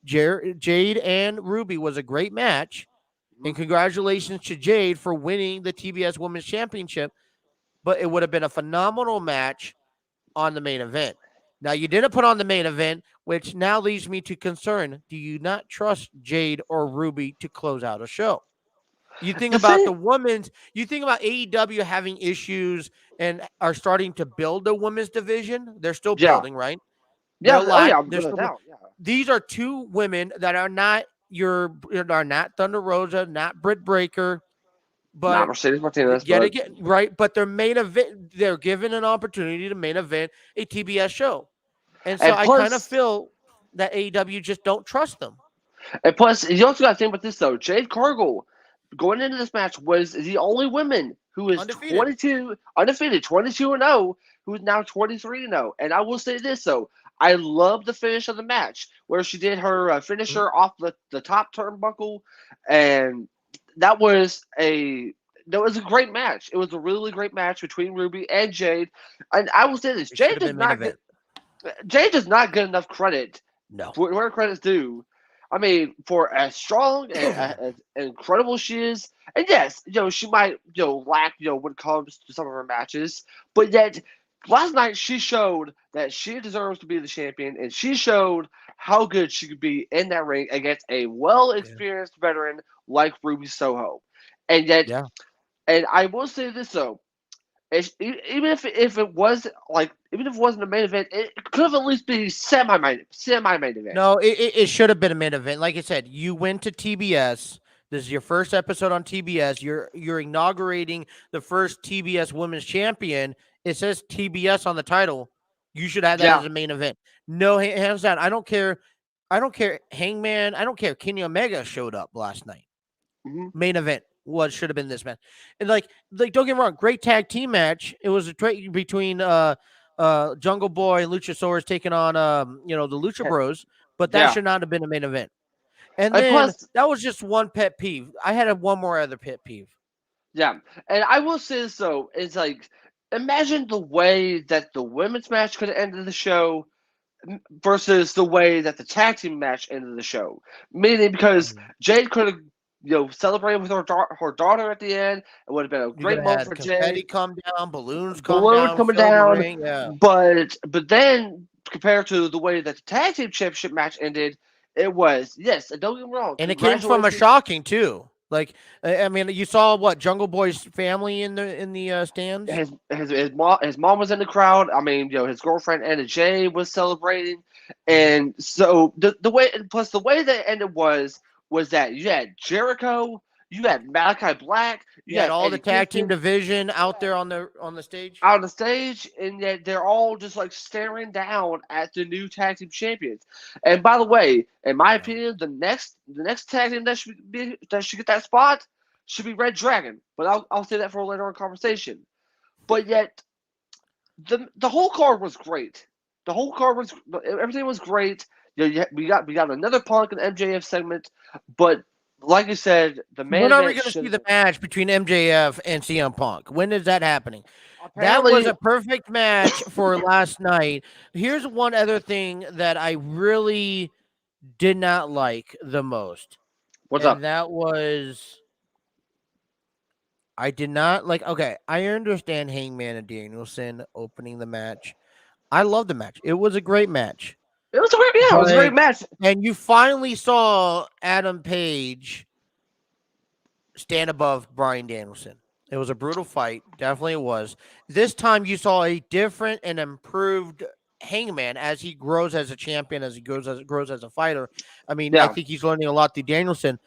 A: Jade and Ruby was a great match. And congratulations to Jade for winning the TBS Women's Championship. But it would have been a phenomenal match on the main event. Now, you didn't put on the main event, which now leads me to concern. Do you not trust Jade or Ruby to close out a show? You think about you think about AEW having issues and are starting to build a women's division. They're still building, right?
B: Yeah.
A: These are 2 women that are not Thunder Rosa, not Britt Baker, but
B: not Mercedes Martinez.
A: Again, right? But they're given an opportunity to main event a TBS show. And so I kind of feel that AEW just don't trust them.
B: And plus, you also got to think about this, though. Jade Cargill, going into this match, was the only woman who is undefeated, 22-0, who is now 23-0. And I will say this, though. I love the finish of the match, where she did her finisher off the top turnbuckle. And that was a great match. It was a really great match between Ruby and Jade. And I will say this. Jade does not get enough credit.
A: No.
B: Where credit's due. I mean, for as strong and incredible she is, and yes, she might, lack, when it comes to some of her matches, but yet last night she showed that she deserves to be the champion, and she showed how good she could be in that ring against a well-experienced veteran like Ruby Soho. And yet, and I will say this though, even if it wasn't a main event, it could have at least been semi-main event.
A: No, it should have been a main event. Like I said, you went to TBS. This is your first episode on TBS. You're inaugurating the first TBS Women's Champion. It says TBS on the title. You should have that as a main event. No, hands down. I don't care. Hangman. I don't care. Kenny Omega showed up last night.
B: Mm-hmm.
A: Main event. Should have been this match. And like don't get me wrong, great tag team match. It was a trade between Jungle Boy and Luchasaurus taking on the Lucha Bros, but that should not have been a main event. And then that was just one pet peeve. I had one more other pet peeve.
B: Yeah. And I will say this though, it's like, imagine the way that the women's match could have ended the show versus the way that the tag team match ended the show. Meaning because Jade could have celebrating with her daughter at the end. It would have been a great moment for
A: confetti
B: Jade.
A: come down, balloons come
B: Balloons
A: down,
B: coming
A: fill the
B: down,
A: ring, yeah.
B: but then compared to the way that the tag team championship match ended, it was yes. And don't get me wrong,
A: And it came from a shocking too. Like, I mean, you saw what Jungle Boy's family in the stands.
B: His mom was in the crowd. I mean, his girlfriend Anna Jay was celebrating, and so the way that ended was that you had Jericho, you had Malachi Black,
A: You had all
B: Eddie
A: the tag team
B: Kingston
A: division out there on the stage.
B: out on the stage, and yet they're all just like staring down at the new tag team champions. And by the way, in my opinion, the next tag team that should get that spot should be Red Dragon. But I'll say that for a later on conversation. But yet, the whole card was great. The whole card was everything was great. We got another Punk and MJF segment, but like you said, the main
A: When are we
B: event
A: going to see the match between MJF and CM Punk? When is that happening? That
B: apparently
A: was a perfect match for last night. Here's one other thing that I really did not like the most.
B: What's up?
A: That was I did not like. Okay, I understand Hangman and Danielson opening the match. I love the match. It was a great match.
B: It was a great match.
A: And you finally saw Adam Page stand above Bryan Danielson. It was a brutal fight. Definitely it was. This time you saw a different and improved Hangman as he grows as a champion, as he grows as a fighter. I mean, I think he's learning a lot through Danielson.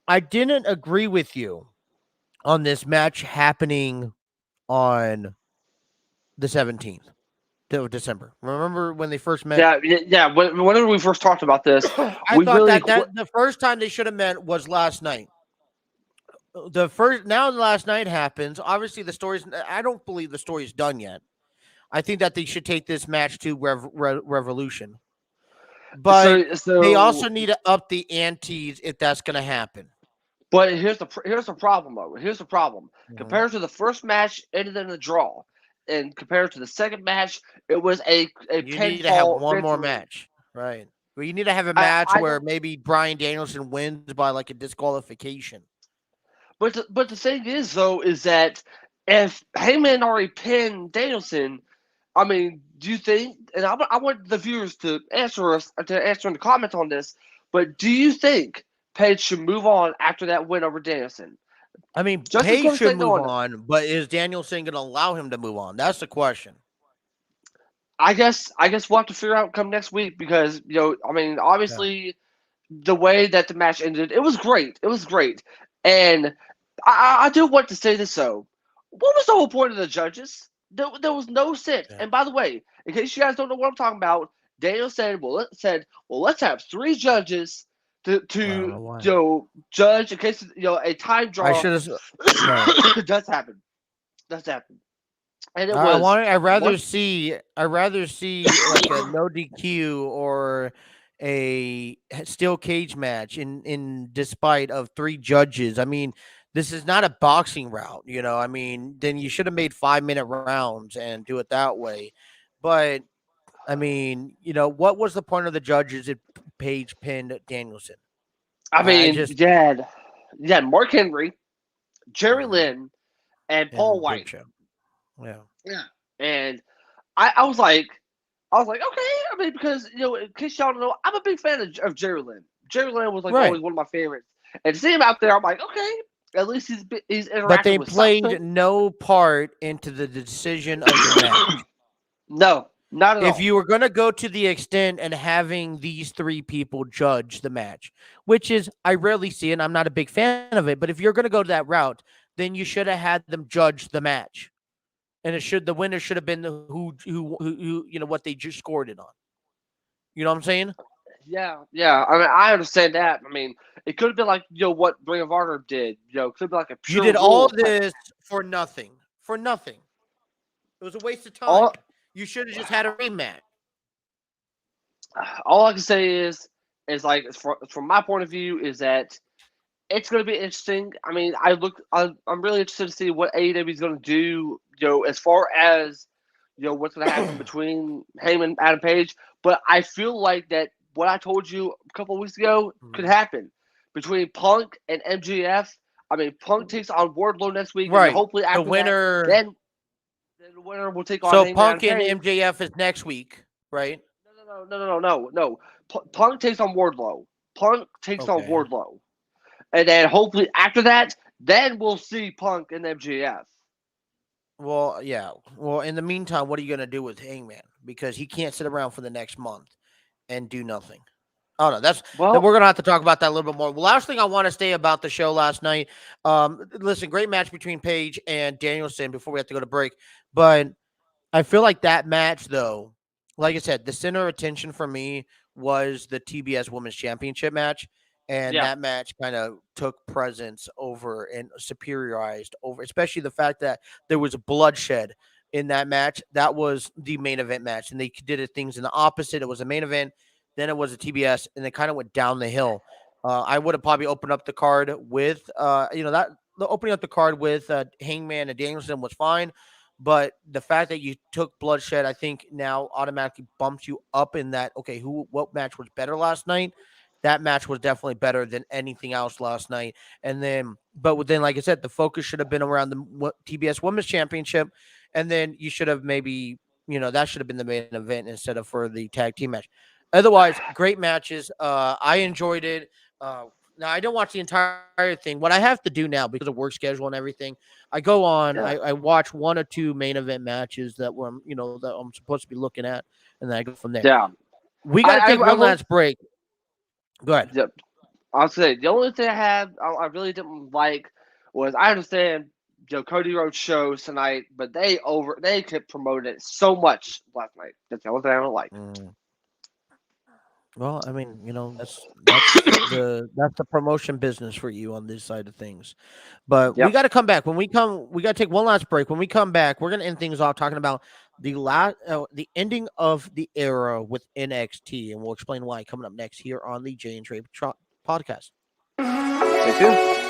A: I didn't agree with you on this match happening on the 17th of December. Remember when they first met?
B: Yeah. Whenever we first talked about this,
A: I thought that the first time they should have met was last night. Now the last night happens. Obviously, I don't believe the story is done yet. I think that they should take this match to Revolution. But they also need to up the antes if that's going to happen.
B: But here's the problem, though. Here's the problem.
A: Mm-hmm.
B: Compared to the first match, ended in a draw, and compared to the second match, it was a
A: You need to have one more match, right? Well, you need to have a match where maybe Bryan Danielson wins by like a disqualification.
B: But the thing is, though, is that if Heyman already pinned Danielson, I mean, do you think? And I want the viewers to answer in the comments on this. But do you think Page should move on after that win over Danielson?
A: I mean, Page should move on, but is Danielson going to allow him to move on? That's the question.
B: I guess we'll have to figure out come next week because I mean, obviously, the way that the match ended, it was great. It was great, and I do want to say this though. What was the whole point of the judges? There was no sense. Yeah. And by the way, in case you guys don't know what I'm talking about, Daniel said, let's have 3 judges to judge in case a time draw.
A: I should have.
B: That's happened. And it was.
A: I'd rather see like a no DQ or a steel cage match in despite of 3 judges. I mean, this is not a boxing route, I mean, then you should have made 5-minute rounds and do it that way. But I mean, what was the point of the judges if Page pinned Danielson?
B: I mean, you had Mark Henry, Jerry Lynn, and Paul White. Yeah. And I was like, okay. I mean, because in case y'all don't know, I'm a big fan of Jerry Lynn. Jerry Lynn was always one of my favorites. And to see him out there, I'm like, okay. At least he's interacting.
A: But they
B: with
A: played
B: something.
A: No part into the decision of the match.
B: No, not at all.
A: If you were going to go to the extent and having these 3 people judge the match, which is I rarely see it, I'm not a big fan of it. But if you're going to go to that route, then you should have had them judge the match, and the winner should have been who what they just scored it on. You know what I'm saying?
B: Yeah. I mean, I understand that. I mean, it could have been like what Ring of Honor did. Could have been like a pure.
A: You did all this for nothing. For nothing. It was a waste of time. You should have just had a rematch.
B: All I can say is like from my point of view is that it's going to be interesting. I mean, I'm really interested to see what AEW is going to do. As far as what's going to happen between Heyman and Adam Page. But I feel like that what I told you a couple of weeks ago could happen between Punk and MGF. I mean, Punk takes on Wardlow next week, and
A: Right.
B: then hopefully
A: The
B: after
A: winner.
B: that, then the winner will take on
A: So
B: Hangman
A: Punk
B: Page.
A: and MJF is next week, right?
B: No. Punk takes on Wardlow. Punk takes on
A: Okay.
B: Wardlow, and then hopefully after that, then we'll see Punk and MJF.
A: Well, yeah. Well, in the meantime, what are you going to do with Hangman? Because he can't sit around for the next month and do nothing. Oh no, then
B: Well,
A: we're gonna have to talk about that a little bit more. Well, last thing I want to say about the show last night. Listen, great match between Paige and Danielson before we have to go to break. But I feel like that match, though, like I said, the center of attention for me was the TBS Women's Championship match. And
B: Yeah.
A: that match kind of took presence over and superiorized over, especially the fact that there was bloodshed in that match. That was the main event match. And they did it things in the opposite. It was a main event, then it was a TBS, and it kind of went down the hill. I would have probably opened up the card with, the opening up the card with Hangman and Danielson was fine. But the fact that you took bloodshed, I think now automatically bumps you up in that, okay, what match was better last night? That match was definitely better than anything else last night. And then, like I said, the focus should have been around the TBS Women's Championship. And then you should have maybe, that should have been the main event instead of for the tag team match. Otherwise, great matches. I enjoyed it. Now, I don't watch the entire thing. What I have to do now, because of work schedule and everything, I go on, I watch one or two main event matches that I'm supposed to be looking at, and then I go from there.
B: Yeah.
A: We got to take one last break. Go ahead.
B: Yep. I'll say the only thing I really didn't like was, I understand Cody Rhodes shows tonight, but they kept promoting it so much last night. That's the only thing I don't like.
A: Well, I mean, that's the promotion business for you on this side of things. But we got to come back. We got to take one last break. When we come back, we're going to end things off talking about the ending of the era with NXT, and we'll explain why coming up next here on the J Trey Podcast.
B: Stay tuned.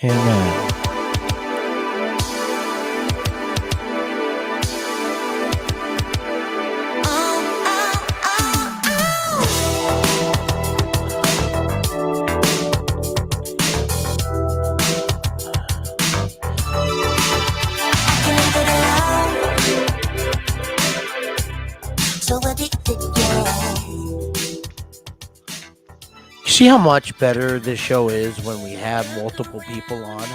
A: Amen. see how much better this show is when we have multiple people on?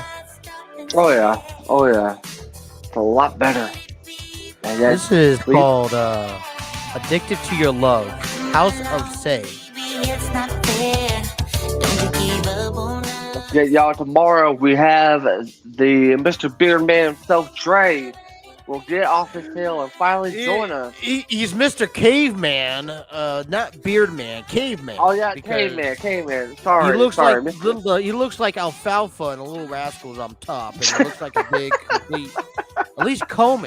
B: Oh yeah, it's a lot better. And
A: This is called Addicted to Your Love, House of Say.
B: Yeah, y'all. Tomorrow we have the Mr. Beardman himself, Trey, will get off his hill and finally join us.
A: He's Mr. Caveman, not Beardman, Caveman.
B: Oh yeah, caveman. Sorry,
A: he looks
B: sorry.
A: like he looks like Alfalfa and a Little Rascals on top, and he looks like a big complete. At least comb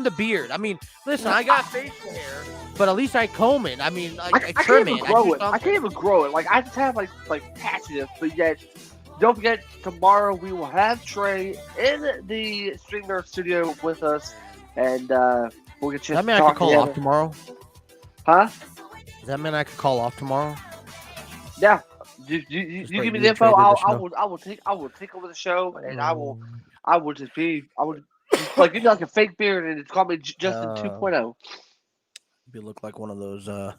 A: the beard. I mean, listen, I got facial hair, but at least I comb it. I mean, I trim it.
B: I can't even grow it. Like I just have like patches, but yet. Don't forget, tomorrow we will have Trey in the Stream Nerd studio with us, and we'll get you.
A: Does that mean I could call off tomorrow?
B: Huh?
A: Does that mean I could call off tomorrow?
B: Yeah. You give me the info. I will take over the show, and I will just like like a fake beard and it's called me Justin 2.0.
A: You look like one of those. Oh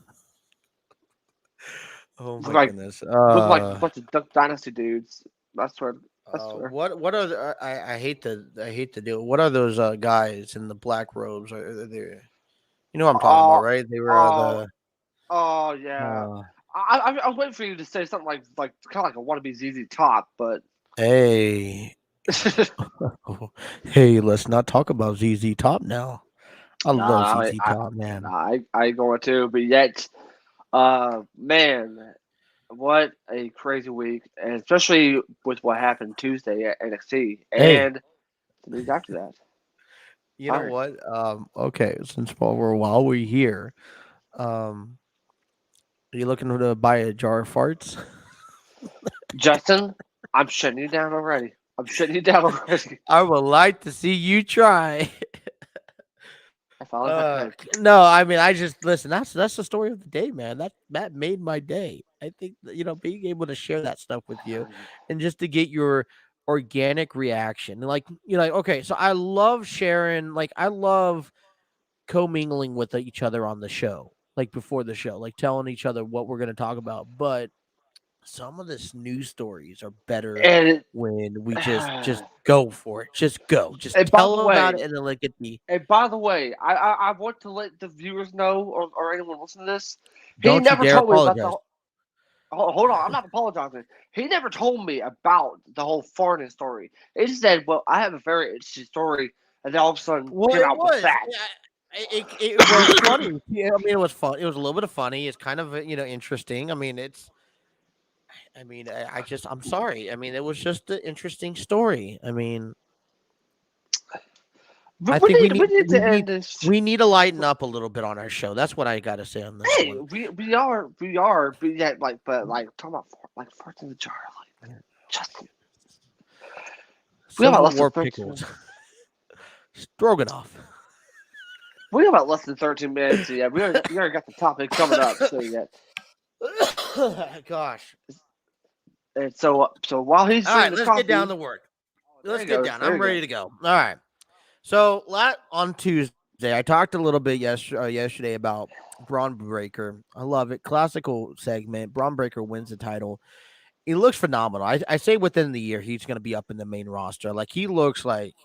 A: my
B: like,
A: goodness!
B: Look like a bunch of Duck Dynasty dudes. I swear.
A: What are I hate to do it. What are those guys in the black robes? Are they? You know what I'm talking about, right? They were the.
B: Oh yeah. I was waiting for you to say something like kind of like a wannabe ZZ Top, but.
A: Hey. Hey, let's not talk about ZZ Top now. I love ZZ Top, man.
B: I ain't going to, but yet. Man, what a crazy week, and especially with what happened Tuesday at NXT and the week after that.
A: You know what? Okay, since while we're here, are you looking to buy a jar of farts?
B: Justin, I'm shutting you down already.
A: I would like to see you try. No, I mean, I just listen. That's the story of the day, man. That made my day. I think being able to share that stuff with you, and just to get your organic reaction, like okay. So I love sharing. Like I love commingling with each other on the show, like before the show, like telling each other what we're going to talk about. But some of the news stories are better when we just go for it. Just go. Just tell them about it and then let it be.
B: And by the way, I want to let the viewers know or anyone listen to this.
A: Don't you dare apologize.
B: Hold on, I'm not apologizing. He never told me about the whole farting story. He just said, "Well, I have a very interesting story," and then all of a sudden, came out with that.
A: It was funny. Yeah, I mean, it was fun. It was a little bit of funny. It's kind of interesting. I mean, I'm sorry. I mean, it was just an interesting story. I mean, I think we need to lighten up a little bit on our show. That's what I got to say on this.
B: Hey,
A: one.
B: we are, but yet, talking about like farts in the jar, like Justin. We have about
A: war pickles. Stroganoff.
B: We have about less than 13 minutes. Yeah, we already got the topic coming up. So yeah.
A: Gosh.
B: And so while he's
A: all right, let's get down to work. Let's get down. I'm ready to go. All right. So on Tuesday, I talked a little bit yesterday about Braun Breaker. I love it. Classical segment. Braun Breaker wins the title. He looks phenomenal. I say within the year he's going to be up in the main roster. Like he looks like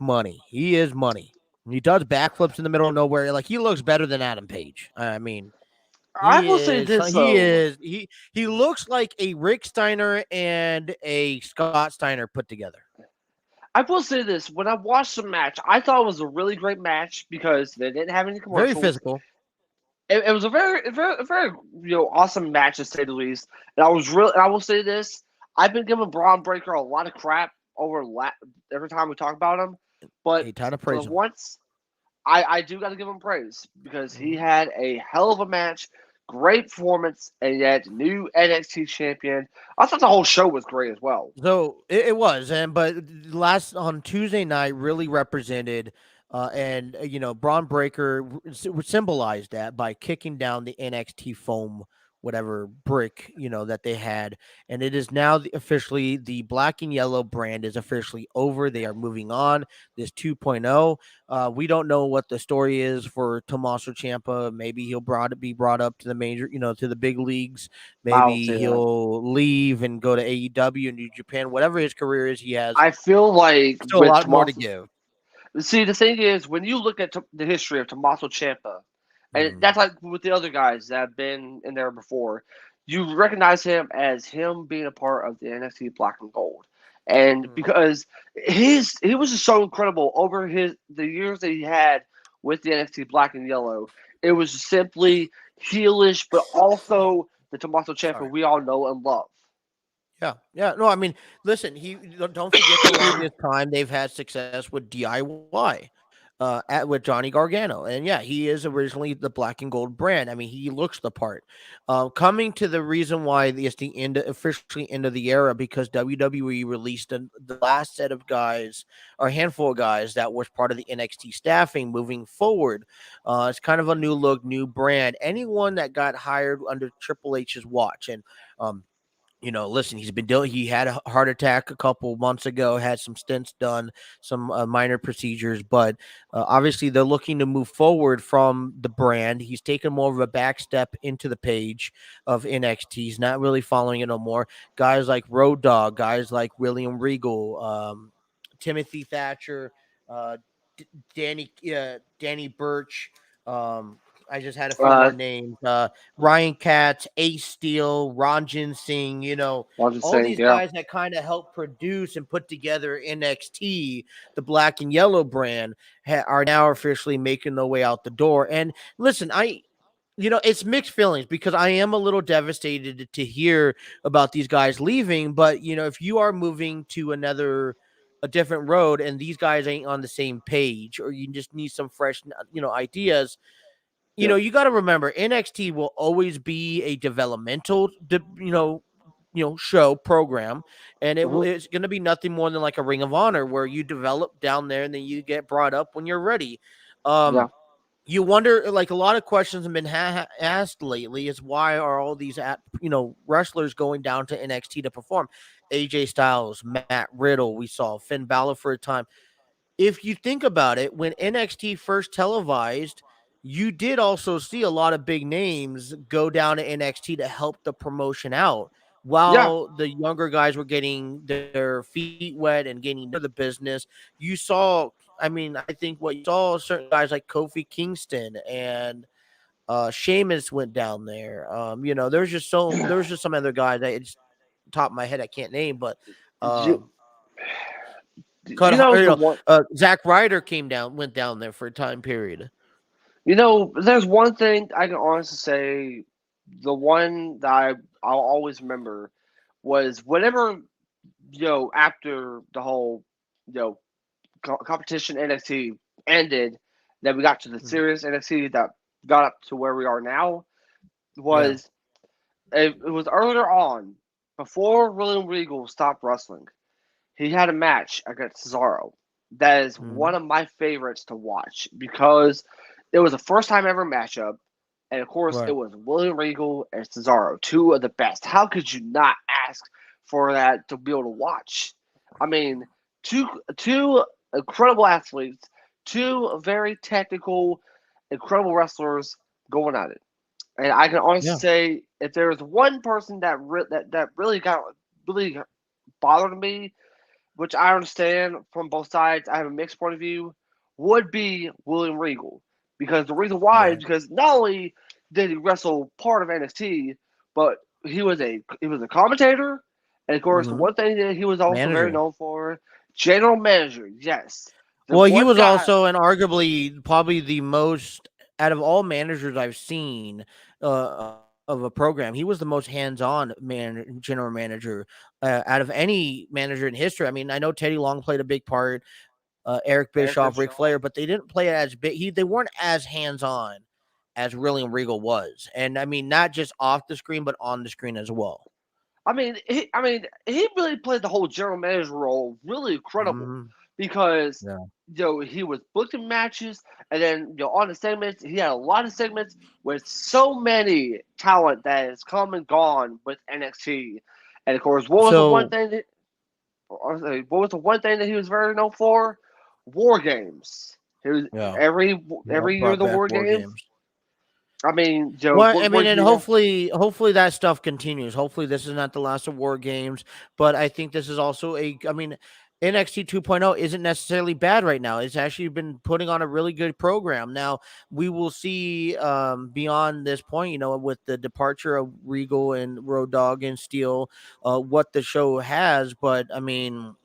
A: money. He is money. He does backflips in the middle of nowhere. Like he looks better than Adam Page. I mean.
B: I will say this.
A: He looks like a Rick Steiner and a Scott Steiner put together.
B: I will say this. When I watched the match, I thought it was a really great match because they didn't have any commercials.
A: Very physical.
B: It was a very awesome match to say the least. And I will say this. I've been giving Braun Breaker a lot of crap every time we talk about him, but for once, I do got to give him praise because he had a hell of a match. Great performance, and yet new NXT champion. I thought the whole show was great as well.
A: So it was, but on Tuesday night really represented, Braun Breaker symbolized that by kicking down the NXT foam whatever brick, that they had. And it is now officially the black and yellow brand is officially over. They are moving on. This 2.0. We don't know what the story is for Tommaso Ciampa. Maybe he'll be brought up to the major, to the big leagues. Maybe he'll leave and go to AEW and New Japan. Whatever his career is, he has
B: I feel like
A: still a lot more to give.
B: See, the thing is, when you look at the history of Tommaso Ciampa, and that's like with the other guys that have been in there before, you recognize him as him being a part of the NXT Black and Gold, and because he was just so incredible over the years that he had with the NXT Black and Yellow. It was simply heelish, but also the Tommaso Ciampa we all know and love.
A: Yeah. No, I mean, listen, don't forget the longest time they've had success with DIY with Johnny Gargano. And yeah, he is originally the black and gold brand. I mean, he looks the part. Coming to the reason why it's the officially end of the era, because WWE released the last set of guys, or a handful of guys that was part of the NXT staffing moving forward. It's kind of a new look, new brand. Anyone that got hired under Triple H's watch, and listen, he had a heart attack a couple months ago, had some stents done, some minor procedures, but obviously they're looking to move forward from the brand. He's taken more of a back step into the page of NXT. He's not really following it no more. Guys like Road Dogg, guys like William Regal, Timothy Thatcher, Danny Burch, I just had a few more names. Ryan Katz, Ace Steel, Ranjin Singh, all these guys that kind of help produce and put together NXT, the black and yellow brand, are now officially making their way out the door. And listen, it's mixed feelings, because I am a little devastated to hear about these guys leaving. But, if you are moving to a different road and these guys ain't on the same page, or you just need some fresh, ideas, you got to remember, NXT will always be a developmental, show program, and it's going to be nothing more than like a Ring of Honor, where you develop down there and then you get brought up when you're ready. You wonder, like, a lot of questions have been asked lately, is why are all these wrestlers going down to NXT to perform? AJ Styles, Matt Riddle, we saw Finn Balor for a time. If you think about it, when NXT first televised, you did also see a lot of big names go down to NXT to help the promotion out, while the younger guys were getting their feet wet and getting into the business. You saw, I think what you saw, certain guys like Kofi Kingston and Sheamus went down there. There's just some other guys that it's top of my head I can't name, but Zack Ryder went down there for a time period.
B: There's one thing I can honestly say. The one that I'll always remember was whenever, after the whole, competition NXT ended, that we got to the serious NXT that got up to where we are now, it was earlier on, before William Regal stopped wrestling. He had a match against Cesaro. That is one of my favorites to watch, because it was a first time ever matchup. And of course, it was William Regal and Cesaro, two of the best. How could you not ask for that to be able to watch? I mean, two incredible athletes, two very technical, incredible wrestlers going at it. And I can honestly say, if there was one person that really bothered me, which I understand from both sides, I have a mixed point of view, would be William Regal. Because the reason why is because not only did he wrestle part of NXT, but he was a commentator, and of course, one thing that he was also very known for, general manager. Yes.
A: Well, he was also, and arguably, probably the most, out of all managers I've seen of a program, he was the most hands-on general manager out of any manager in history. I mean, I know Teddy Long played a big part. Eric Bischoff, Ric Flair, but they didn't play it as big. They weren't as hands-on as William Regal was, and I mean, not just off the screen, but on the screen as well.
B: He really played the whole general manager role really incredible, because
A: Yeah.
B: he was booking matches, and then on the segments, he had a lot of segments with so many talent that has come and gone with NXT. And of course, what was the one
A: So
B: thing that he was very known for? War games. He was
A: yeah,
B: every year
A: brought
B: the
A: back
B: war
A: war
B: games.
A: games.
B: I mean,
A: Well, I mean,
B: what
A: and
B: you know?
A: hopefully that stuff continues. Hopefully this is not the last of war games, but I think this is also I mean, NXT 2.0 isn't necessarily bad right now. It's actually been putting on a really good program. Now we will see beyond this point, with the departure of Regal and Road Dogg and Steel, what the show has. But I mean,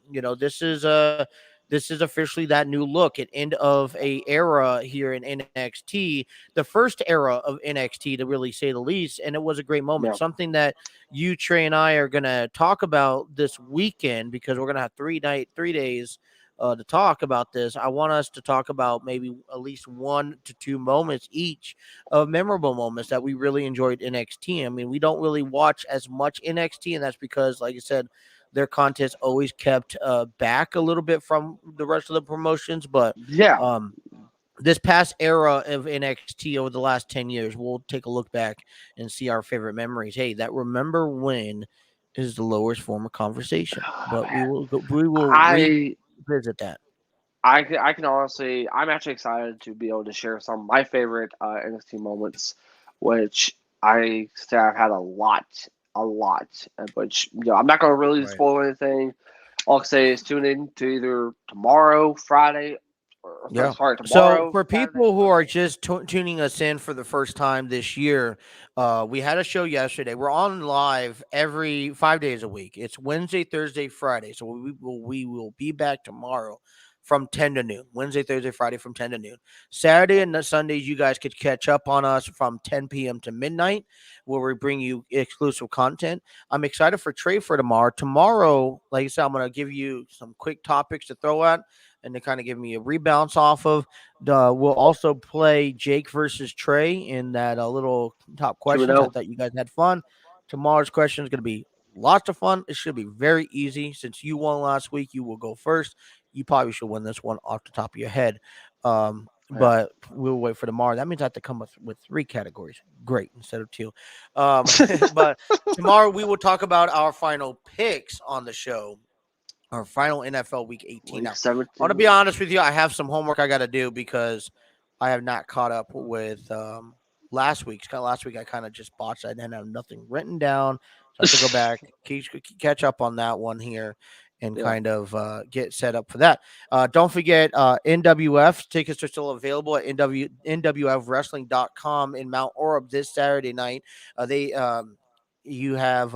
A: this is officially that new look at end of a era here in NXT, the first era of NXT to really say the least, and it was a great moment.
B: Yeah.
A: Something that you, Trey, and I are gonna talk about this weekend because we're gonna have 3 days to talk about this. I want us to talk about maybe at least 1 to 2 moments each of memorable moments that we really enjoyed NXT. I mean, we don't really watch as much NXT, and that's because, like I said, their content's always kept back a little bit from the rest of the promotions. But
B: Yeah.
A: this past era of NXT over the last 10 years, we'll take a look back and see our favorite memories. Hey, that remember when is the lowest form of conversation, but we will
B: I
A: revisit that.
B: I can honestly, I'm actually excited to be able to share some of my favorite NXT moments, which I say I've had a lot, which I'm not going to really
A: Right.
B: spoil anything. All I can say is tune in to either tomorrow, Friday, or
A: Yeah.
B: sorry,
A: So
B: tomorrow,
A: for
B: Saturday.
A: people who are just tuning us in for the first time this year, we had a show yesterday. We're on live every 5 days a week. It's Wednesday, Thursday, Friday. So we will be back tomorrow from 10 to noon. Wednesday, Thursday, Friday from 10 to noon. Saturday and Sundays, you guys could catch up on us from 10 p.m. to midnight, where we bring you exclusive content. I'm excited for Trey for tomorrow. Tomorrow, like I said, I'm going to give you some quick topics to throw at and to kind of give me a rebounds off of. We'll also play Jake versus Trey in that little top questions. I
B: 2-0.
A: thought you guys had fun. Tomorrow's question is going to be lots of fun. It should be very easy. Since you won last week, you will go first. You probably should win this one off the top of your head. But we'll wait for tomorrow. That means I have to come with 3 categories. Great, instead of 2. But tomorrow we will talk about our final picks on the show. Our final NFL Week 18.
B: Week
A: Now,
B: 17.
A: I want to be honest with you. I have some homework I got to do because I have not caught up with last week's. Last week I kind of just botched. I didn't have nothing written down. So I have to go back, catch up on that one here and kind of get set up for that. Don't forget, NWF tickets are still available at NWFwrestling.com in Mount Orab this Saturday night. You have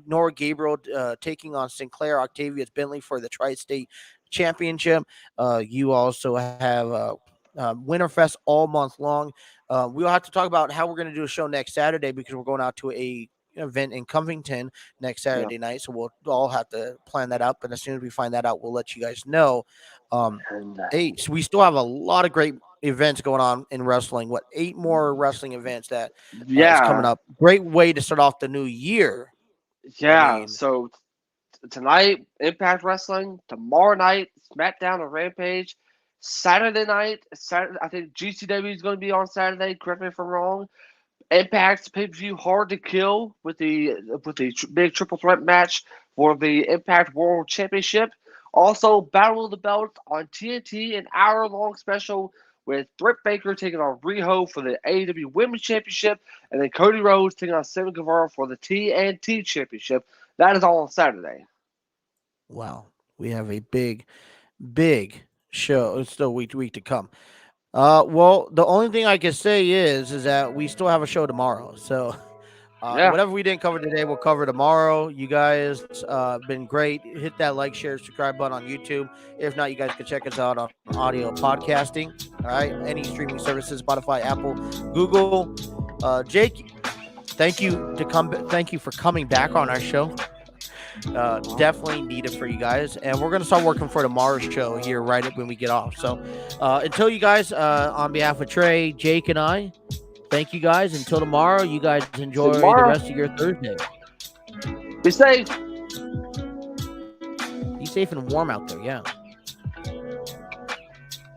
A: Nora Gabriel taking on Sinclair Octavius Bentley for the Tri-State Championship. You also have Winterfest all month long. We'll have to talk about how we're going to do a show next Saturday because we're going out to a event in Covington next Saturday night. So we'll all have to plan that out. But as soon as we find that out, we'll let you guys know. So we still have a lot of great events going on in wrestling. 8 more wrestling events that is coming up. Great way to start off the new year.
B: So tonight, Impact Wrestling. Tomorrow night, SmackDown and Rampage. Saturday night, I think GCW is going to be on Saturday. Correct me if I'm wrong. Impact's pay-per-view Hard to Kill with the big triple threat match for the Impact World Championship. Also, Battle of the Belts on TNT, an hour-long special with Britt Baker taking on Riho for the AEW Women's Championship, and then Cody Rhodes taking on Sammy Guevara for the TNT Championship. That is all on Saturday.
A: Wow. We have a big show. It's still week to come. Well, the only thing I can say is that we still have a show tomorrow. So whatever we didn't cover today, we'll cover tomorrow. You guys been great. Hit that like, share, subscribe button on YouTube. If not, you guys can check us out on audio podcasting. All right. Any streaming services, Spotify, Apple, Google. Jake, thank you for coming back on our show. Definitely needed for you guys, and we're going to start working for tomorrow's show here right when we get off. So until you guys, on behalf of Trey, Jake, and I, thank you guys. Until tomorrow, you guys enjoy the rest of your Thursday.
B: Be safe.
A: Be safe and warm out there. Yeah. Peace.